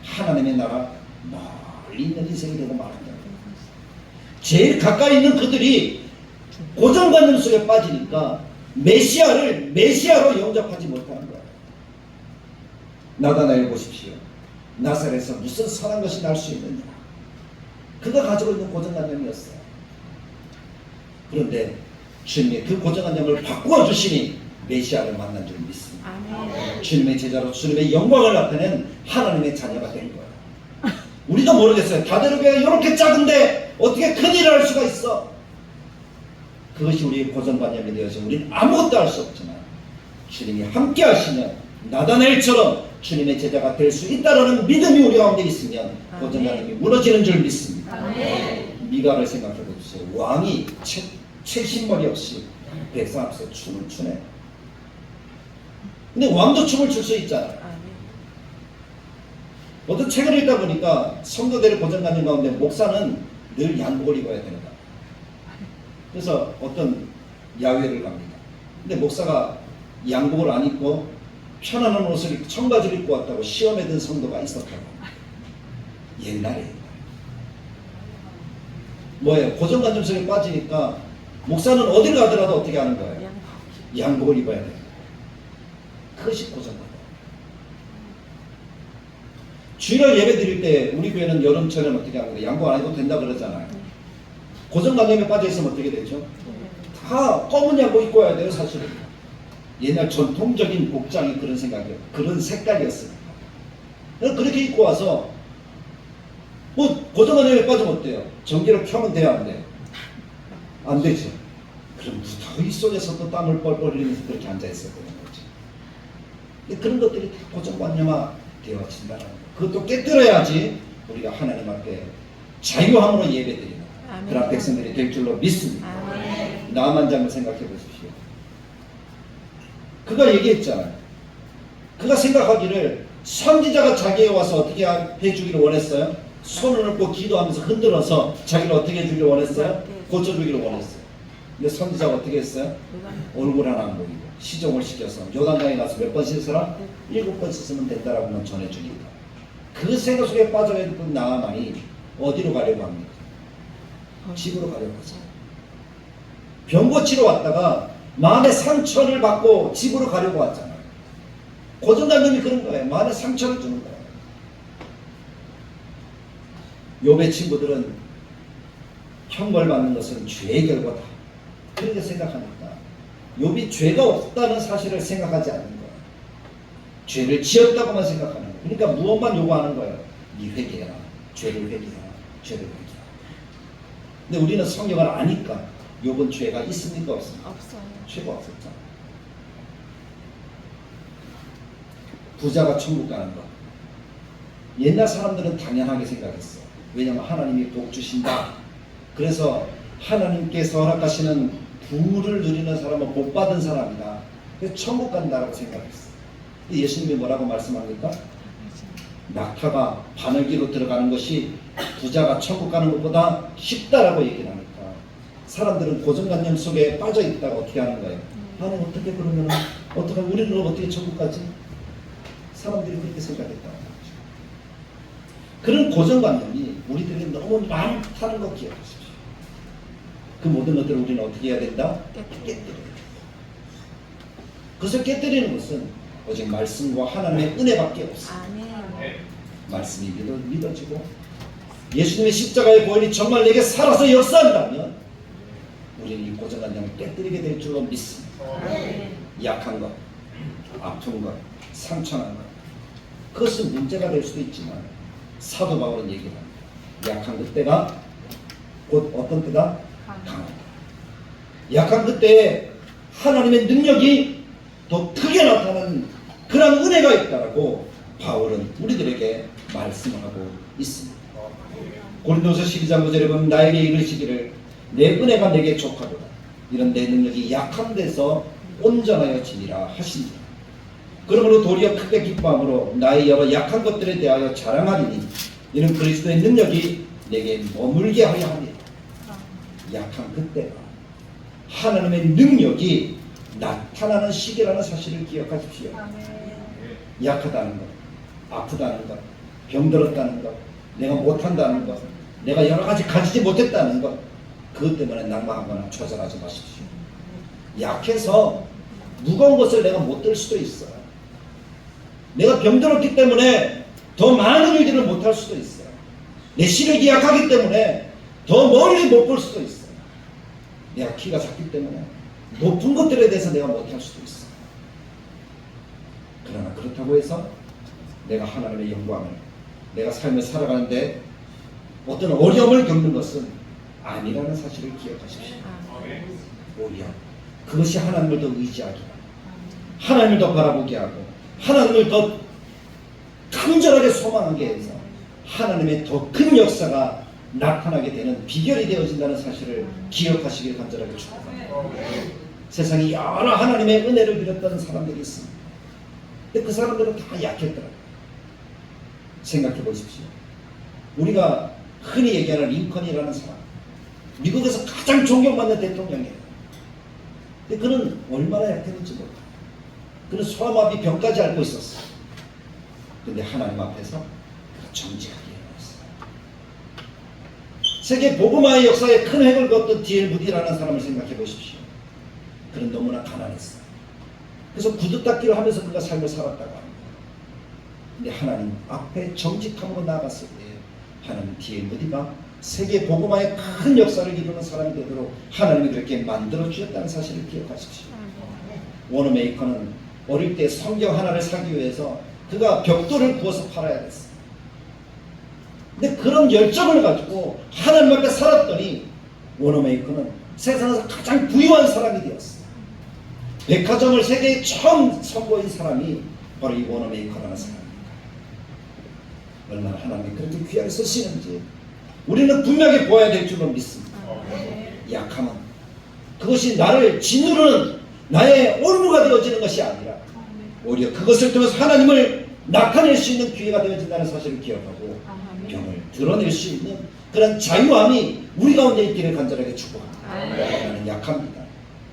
하나님의 나라 멀리 있는 인생이 되고 말합니다. 제일 가까이 있는 그들이 고정관념 속에 빠지니까 메시아를 메시아로 영접하지 못하는 거예요. 나다나엘 보십시오. 나사렛에서 무슨 선한 것이 날 수 있느냐. 그가 가지고 있는 고정관념이었어요. 그런데 주님이 그 고정관념을 바꾸어 주시니 메시아를 만난 줄 믿습니다. 주님의 제자로 주님의 영광을 나타낸 하나님의 자녀가 된 거예요. 우리도 모르겠어요. 다들 왜 이렇게 작은데 어떻게 큰일을 할 수가 있어? 그것이 우리의 고정관념이 되어서 우리는 아무것도 할 수 없지만 주님이 함께 하시면 나다나엘처럼 주님의 제자가 될 수 있다는 믿음이 우리 가운데 있으면 고정관념이 무너지는 줄 믿습니다. 미가를 생각해 보세요. 왕이 채신머리 없이 백성 앞에서 춤을 추네. 근데 왕도 춤을 출 수 있잖아요. 어떤 책을 읽다 보니까 성도들의 고정관념 가운데 목사는 늘 양복을 입어야 된다. 그래서 어떤 야외를 갑니다. 근데 목사가 양복을 안 입고 편안한 옷을 입고 청바지를 입고 왔다고 시험에 든 성도가 있었다고. 옛날에. 뭐예요? 고정관념 속에 빠지니까 목사는 어딜 가더라도 어떻게 하는 거예요? 양복을 입어야 돼요. 그것이 고정관념. 주일날 예배 드릴 때 우리 교회는 여름철에는 어떻게 하는 거예요? 양복 안 입어도 된다 그러잖아요. 고정관념에 빠져 있으면 어떻게 되죠? 다 검은 양복 입고 와야 돼요, 사실은. 옛날 전통적인 복장이 그런 생각이에요. 그런 색깔이었습니다. 그렇게 입고 와서 뭐 고정관념에 빠지면 어때요? 전기를 켜면 돼요, 안 돼요? 안 되죠. 그럼 무더위 속에서도 땀을 뻘뻘 흘리면서 그렇게 앉아 있었다는 거죠. 그런 것들이 다 고정관념화 되어진다는 거예요. 그것도 깨뜨려야지 우리가 하나님 앞에 자유함으로 예배드리는 그런 백성들이 될 줄로 믿습니다. 나만 장을 생각해 보십시오. 그가 얘기했잖아요. 그가 생각하기를 선지자가 자기에 와서 어떻게 해주기를 원했어요? 손을 얹고 기도하면서 흔들어서 자기를 어떻게 해주기를 원했어요? 고쳐주기를 원했어요. 근데 선지자가 어떻게 했어요? 얼굴 하나 안 보이고 시종을 시켜서 요단강에 가서 몇 번 씻으라? 7번 씻으면 된다라고만 전해주니까 그 생각 속에 빠져있던 나아만이 어디로 가려고 합니까? 집으로 가려고 하죠. 병 고치러 왔다가 마음의 상처를 받고 집으로 가려고 왔잖아요. 고정관념이 그런 거예요. 마음에 상처를 주는 거예요. 욥의 친구들은 형벌 받는 것은 죄의 결과다. 그렇게 생각하니까 욥이 죄가 없다는 사실을 생각하지 않는 거예요. 죄를 지었다고만 생각하는 거예요. 그러니까 무엇만 요구하는 거예요? 네 회개해라. 죄를 회개해라. 죄를 회개해라. 근데 우리는 성경을 아니까 욥은 죄가 있습니까? 없습니까? 없어요. 죄가 없었잖아. 부자가 천국 가는 것. 옛날 사람들은 당연하게 생각했어. 왜냐하면 하나님이 복 주신다. 그래서 하나님께서 허락하시는 부를 누리는 사람은 복 받은 사람이다. 그래서 천국 간다라고 생각했어. 예수님이 뭐라고 말씀합니까? 낙타가 바늘기로 들어가는 것이 부자가 천국 가는 것보다 쉽다라고 얘기를 하니까 사람들은 고정관념 속에 빠져 있다가 어떻게 하는 거예요? 아니 어떻게 그러면 어떻게 우리는 어떻게 천국 가지? 사람들이 그렇게 생각했다는 거죠. 그런 고정관념이 우리들에게 너무 많다는 거 기억하십시오. 그 모든 것들을 우리는 어떻게 해야 된다? 깨뜨려야 된다. 그것을 깨뜨리는 것은 오직 말씀과 하나님의 은혜밖에 없습니다. 말씀이 믿어지고 예수님의 십자가의 보혈이 정말 내게 살아서 역사한다면 우리는 이 고정관념을 깨뜨리게 될 줄로 믿습니다. 약한 것, 아픈 것, 상처난 것, 그것은 문제가 될 수도 있지만 사도 바울은 얘기합니다. 약한 그때가 곧 어떤 때가? 강하다. 약한 그때에 하나님의 능력이 더 크게 나타나는 그런 은혜가 있다라고 바울은 우리들에게 말씀을 하고 있습니다. 고린도서 12장 9절에 보면 나에게 이르시기를 내 은혜가 내게 족하도다. 이런 내 능력이 약한 데서 온전하여 지니라 하시니라. 그러므로 도리어 크게 기뻐함으로 나의 여러 약한 것들에 대하여 자랑하리니 이는 그리스도의 능력이 내게 머물게 하려 함이라. 약한 그때가 하나님의 능력이 나타나는 시기라는 사실을 기억하십시오. 약하다는 것, 아프다는 것, 병들었다는 것, 내가 못한다는 것, 내가 여러 가지 가지지 못했다는 것, 그것 때문에 낭망하거나 좌절하지 마십시오. 약해서 무거운 것을 내가 못 들 수도 있어요. 내가 병들었기 때문에 더 많은 일들을 못할 수도 있어요. 내 시력이 약하기 때문에 더 멀리 못 볼 수도 있어요. 내가 키가 작기 때문에 높은 것들에 대해서 내가 못할 수도 있어요. 그러나 그렇다고 해서 내가 하나님의 영광을, 내가 삶을 살아가는데 어떤 어려움을 겪는 것은 아니라는 사실을 기억하십시오. 오히려 그것이 하나님을 더 의지하게, 하나님을 더 바라보게 하고 하나님을 더 간절하게 소망하게 해서 하나님의 더 큰 역사가 나타나게 되는 비결이 되어진다는 사실을 기억하시길 간절하게 축복합니다. 세상에 여러 하나님의 은혜를 누렸다는 사람들이 있습니다. 근데 그 사람들은 다 약했더라고요. 생각해 보십시오. 우리가 흔히 얘기하는 링컨이라는 사람, 미국에서 가장 존경받는 대통령이에요. 근데 그는 얼마나 약했는지 몰라요. 그는 소아마비 병까지 앓고 있었어요. 근데 하나님 앞에서 정직하게 일어났어요. 세계 복음화의 역사에 큰 획을 그었던 D.L. 무디라는 사람을 생각해 보십시오. 그는 너무나 가난했어요. 그래서 구두 닦기를 하면서 그가 삶을 살았다고 합니다. 근데 하나님 앞에 정직함으로 나아갔을 때 하나님 D.L. 무디가 세계 복음화의 큰 역사를 이루는 사람이 되도록 하나님이 그렇게 만들어 주셨다는 사실을 기억하십시오. 워너 메이커는 어릴 때 성경 하나를 사기 위해서 그가 벽돌을 구워서 팔아야 됐어요. 근데 그런 열정을 가지고 하나님 앞에 살았더니 워너 메이커는 세상에서 가장 부유한 사람이 되었어요. 백화점을 세계에 처음 선보인 사람이 바로 이 워너 메이커라는 사람입니다. 얼마나 하나님이 그렇게 귀하게 쓰시는지 우리는 분명히 보아야 될 줄로 믿습니다. 약함은 그것이 나를 짓누르는 나의 올무가 되어지는 것이 아니라 오히려 그것을 통해서 하나님을 나타낼 수 있는 기회가 되어진다는 사실을 기억하고 병을 드러낼 수 있는 그런 자유함이 우리 가운데 있기를 간절하게 축복합니다. 나는 약합니다.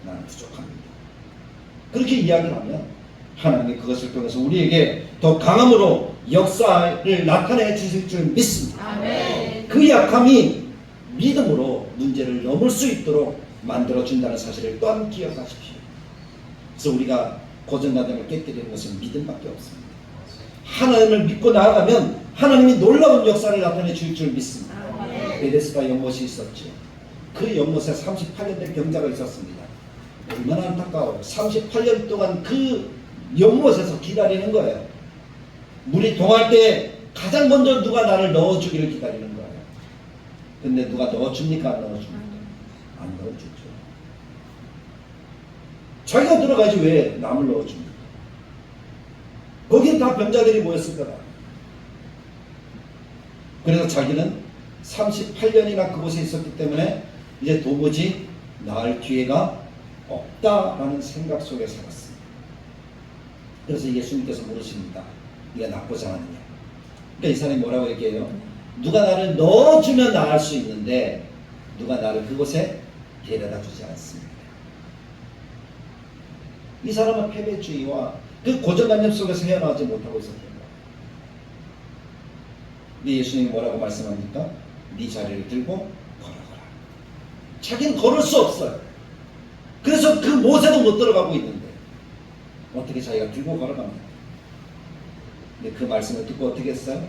나는 부족합니다. 그렇게 이야기를 하면 하나님이 그것을 통해서 우리에게 더 강함으로 역사를 나타내 주실 줄 믿습니다. 아멘. 그 약함이 믿음으로 문제를 넘을 수 있도록 만들어준다는 사실을 또한 기억하십시오. 그래서 우리가 고정관념을 깨뜨리는 것은 믿음밖에 없습니다. 하나님을 믿고 나아가면 하나님이 놀라운 역사를 나타내 주실 줄 믿습니다. 베데스다 연못이 있었죠. 그 연못에 38년 된 병자가 있었습니다. 얼마나 안타까워요. 38년 동안 그 연못에서 기다리는 거예요. 물이 동할 때 가장 먼저 누가 나를 넣어주기를 기다리는 거예요. 근데 누가 넣어줍니까? 안 넣어줍니까? 안 넣어주죠. 자기가 들어가지 왜 남을 넣어줍니까? 거기는 다 병자들이 모였을 거다. 그래서 자기는 38년이나 그곳에 있었기 때문에 이제 도무지 나을 기회가 없다라는 생각 속에 살았습니다. 그래서 예수님께서 물으십니다. 네가 낫고자 하느냐? 그러니까 이 사람이 뭐라고 얘기해요? 누가 나를 넣어주면 나을 수 있는데 누가 나를 그곳에 데려다 주지 않습니다. 이 사람은 패배주의와 그 고정관념 속에서 헤어나오지 못하고 있었던 거예요. 근데 예수님이 뭐라고 말씀합니까? 네 자리를 들고 걸어가라. 자기는 걸을 수 없어요. 그래서 그 못에도 못 들어가고 있는데 어떻게 자기가 들고 걸어갑니까? 근데 그 말씀을 듣고 어떻게 했어요?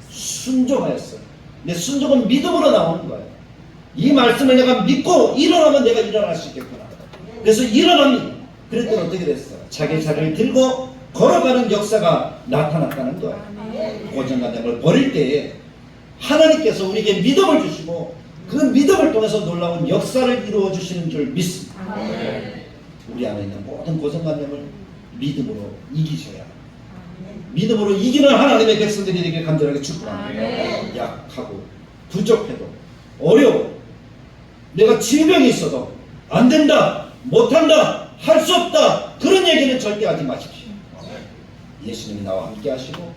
순종하였어요. 근데 순종은 믿음으로 나오는 거예요. 이 말씀을 내가 믿고 일어나면 내가 일어날 수 있겠구나. 그래서 일어납니다. 그랬더니 어떻게 됐어요? 자기 자리를 들고 걸어가는 역사가 나타났다는 거예요. 고정관념을 버릴 때에 하나님께서 우리에게 믿음을 주시고 그 믿음을 통해서 놀라운 역사를 이루어 주시는 줄 믿습니다. 우리 안에 있는 모든 고정관념을 믿음으로 이기셔야 합니다. 믿음으로 이기는 하나님의 백성들이 되길 간절하게 축복합니다. 약하고 부족해도 어려워 내가 질병이 있어도 안 된다 못한다 할 수 없다 그런 얘기는 절대 하지 마십시오. 예수님이 나와 함께 하시고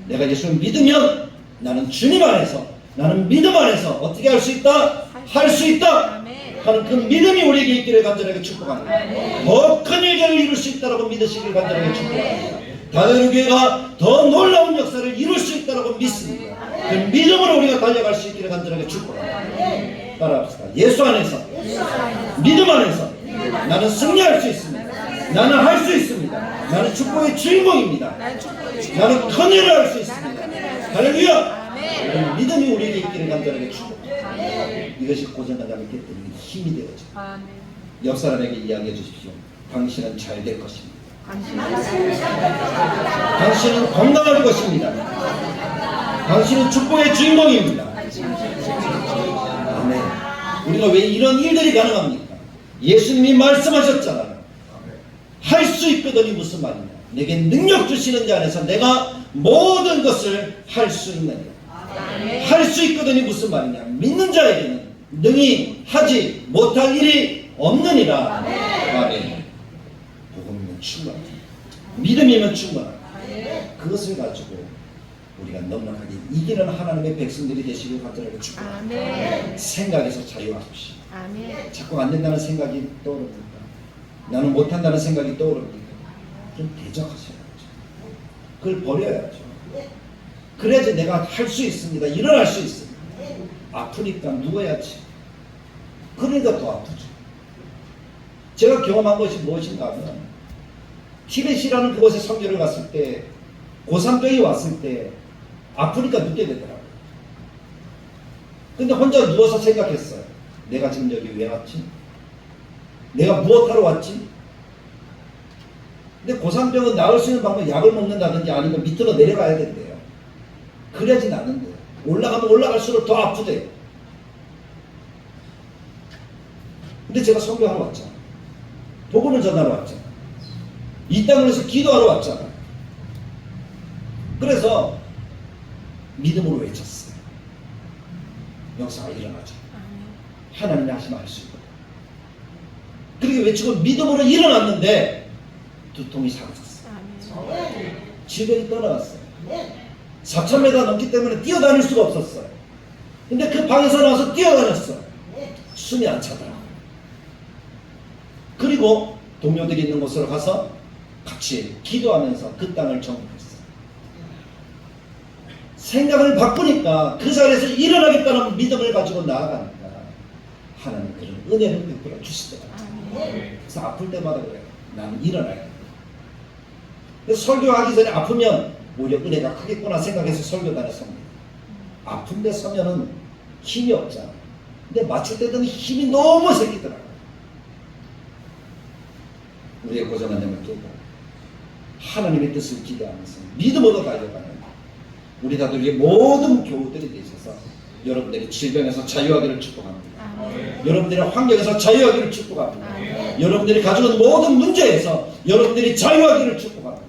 내가 예수를 믿으면 나는 주님 안에서 나는 믿음 안에서 어떻게 할 수 있다? 할 수 있다 하는 그 믿음이 우리에게 있기를 간절하게 축복합니다. 더 큰 일들을 이룰 수 있다고 믿으시길 간절하게 축복합니다. 다른 교회가 더 놀라운 역사를 이룰 수 있다고 믿습니다. 그 믿음으로 우리가 달려갈 수 있기를 간절하게 축복합니다. 따라합시다. 예수 안에서 믿음 안에서 나는 승리할 수 있습니다. 나는 할 수 있습니다. 나는 축복의 주인공입니다. 나는 큰 일을 할 수 있습니다. 할렐루야! 믿음이 우리에게 있기를 간절하게 축복합니다. 이것이 고정관념을 깨뜨리는 힘이 되어집니다. 옆 사람에게 이야기해 주십시오. 당신은 잘 될 것입니다. 당신은 건강할 것입니다. 당신은 축복의 주인공입니다. 아멘. 우리가 왜 이런 일들이 가능합니까? 예수님이 말씀하셨잖아요. 할 수 있거든이 무슨 말이냐? 내게 능력 주시는 자 안에서 내가 모든 것을 할 수 있느니라. 할 수 있거든이 무슨 말이냐? 믿는 자에게는 능히 하지 못할 일이 없느니라. 아멘. 복음이면 충분합니다. 믿음이면 충분합니다. 그것을 가지고 우리가 넉넉하게 이기는 하나님의 백성들이 되시길 간절하게 축복합니다. 생각에서 자유하십시오. 자꾸 안 된다는 생각이 떠오릅니까? 나는 못한다는 생각이 떠오릅니까? 좀 대적하셔야죠. 그걸 버려야죠. 그래야지 내가 할 수 있습니다. 일어날 수 있습니다. 아프니까 누워야지. 그러니까 더 아프죠. 제가 경험한 것이 무엇인가 하면 티벳이라는 그곳에 선교를 갔을 때 고산병이 왔을 때 아프니까 눕게 되더라고요. 근데 혼자 누워서 생각했어요. 내가 지금 여기 왜 왔지? 내가 무엇하러 왔지? 근데 고산병은 나을 수 있는 방법은 약을 먹는다든지 아니면 밑으로 내려가야 된대요. 그래야지 낫는데요. 올라가면 올라갈수록 더 아프대요. 근데 제가 선교하러 왔잖아요. 복음을 전하러 왔잖아요. 이 땅에서 기도하러 왔잖아요. 그래서 믿음으로 외쳤어요. 역사가 일어나죠. 하나님이 하시면 할 수 있거든. 그렇게 외치고 믿음으로 일어났는데 두통이 사라졌어요. 질병이 떠나갔어요. 4,000m 넘기 때문에 뛰어다닐 수가 없었어요. 근데 그 방에서 나와서 뛰어다녔어요. 숨이 안 차더라고요. 그리고 동료들이 있는 곳으로 가서 같이 기도하면서 그 땅을 정복했어요. 생각을 바꾸니까 그 자리에서 일어나겠다는 믿음을 가지고 나아가니까 하나님 그런 은혜를 베풀어 주시더라고요. 그래서 아플 때마다 그래요. 나는 일어나야 돼. 그래서 설교하기 전에 아프면 오히려 은혜가 크겠구나 생각해서 설교단에 섭니다. 아픈데 서면은 힘이 없잖아. 근데 맞출 때는 힘이 너무 생기더라고요. 우리의 고정관념을 깨고 하나님의 뜻을 기대하면서 믿음으로 달려가는 우리 다들의 모든 교우들이 되셔서 여러분들이 질병에서 자유하기를 축복합니다. 여러분들의 환경에서 자유하기를 축복합니다. 여러분들이 가지고 있는 모든 문제에서 여러분들이 자유하기를 축복합니다.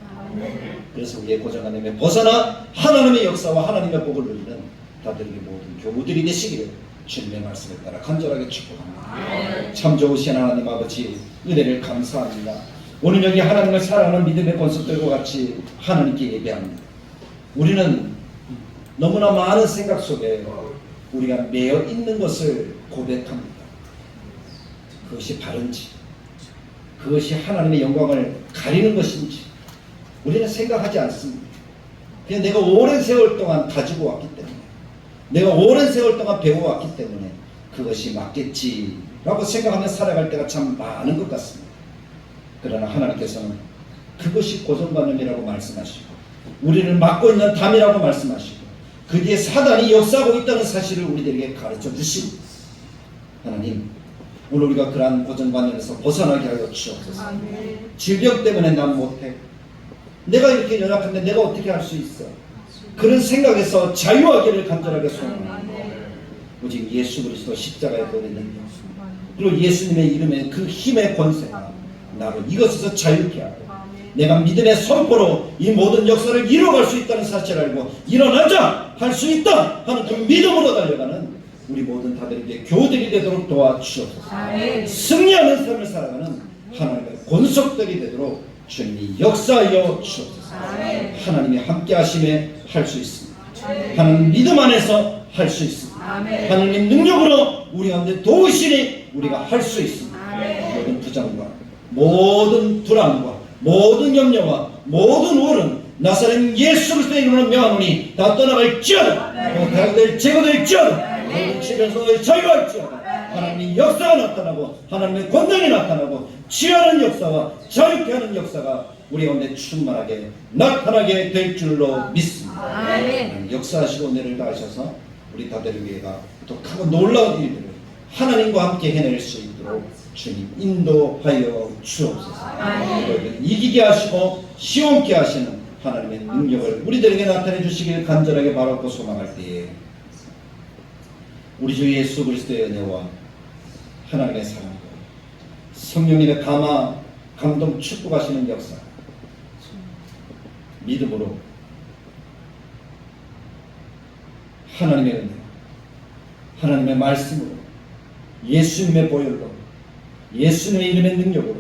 그래서 우리의 고정관념에 벗어나 하나님의 역사와 하나님의 복을 누리는 다들에게 모든 교우들이 되시기를 주님의 말씀에 따라 간절하게 축복합니다. 참 좋으신 하나님 아버지 은혜를 감사합니다. 오늘 여기 하나님을 사랑하는 믿음의 권속들과 같이 하나님께 예배합니다. 우리는 너무나 많은 생각 속에 우리가 매여 있는 것을 고백합니다. 그것이 바른지 그것이 하나님의 영광을 가리는 것인지 우리는 생각하지 않습니다. 그냥 내가 오랜 세월 동안 가지고 왔기 때문에, 내가 오랜 세월 동안 배워왔기 때문에 그것이 맞겠지라고 생각하며 살아갈 때가 참 많은 것 같습니다. 그러나 하나님께서는 그것이 고정관념이라고 말씀하시고, 우리를 막고 있는 담이라고 말씀하시고, 그 뒤에 사단이 역사하고 있다는 사실을 우리들에게 가르쳐 주십니다. 하나님, 오늘 우리가 그러한 고정관념에서 벗어나게 하여 주옵소서. 질병 때문에 난 못해, 내가 이렇게 연약한데 내가 어떻게 할 수 있어, 그런 생각에서 자유하기를 간절하게 소원합니다. 오직 예수 그리스도 십자가에 보내는 영, 그리고 예수님의 이름의 그 힘의 권세가 나를 이것에서 자유케 하고, 내가 믿음의 선포로 이 모든 역사를 이뤄갈 수 있다는 사실을 알고 일어나자 할 수 있다 하는 그 믿음으로 달려가는 우리 모든 다들에게 교들이 되도록 도와주옵소서. 승리하는 삶을 살아가는 하나님의 권속들이 되도록 주님이 역사하여 주옵소서. 하나님이 함께 하심에 할 수 있습니다. 하나님 믿음 안에서 할 수 있습니다. 하나님 능력으로 우리 가운데 도우시니 우리가 할 수 있습니다. 모든 부정과 모든 불안과 모든 염려와 모든 우울은 나사렛 예수 그리스도의 이름으로 명하노니 다 떠나갈지어다. 대학들 제거될지어다. 모든 치료소에 자유할지어다. 하나님의 역사가 나타나고 하나님의 권능이 나타나고 치유하는 역사와 자유케 하는 역사가 우리 가운데 충만하게 나타나게 될 줄로 믿습니다. 역사하시고 은혜를 다하셔서 우리 다들에게가 독하고 놀라운 일들을 하나님과 함께 해낼 수 있도록 주님 인도하여 주옵소서. 우리를 이기게 하시고 시원케 하시는 하나님의 능력을 우리들에게 나타내 주시길 간절하게 바라고 소망할 때에 우리 주 예수 그리스도의 은혜와 하나님의 사랑과 성령님의 감화, 감동, 축복하시는 역사, 믿음으로 하나님의 은혜, 하나님의 말씀으로, 예수님의 보혈로, 예수님의 이름의 능력으로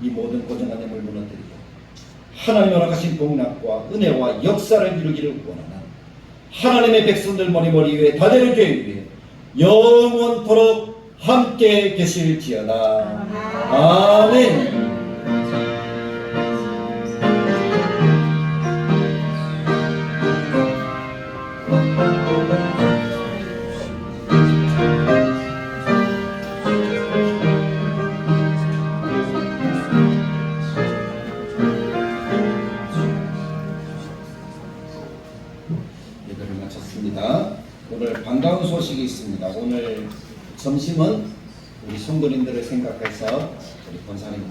이 모든 고정관념을 무너뜨리고 하나님 허락하신 복락과 은혜와 역사를 이루기를 원하는 하나님의 백성들 머리머리 위에 다대를 교회 위에 영원토록 함께 계실지어다. 아멘. 예배를 마쳤습니다. 오늘 반가운 소식이 있습니다. 오늘 점심은 우리 성도님들을 생각해서 우리 권사님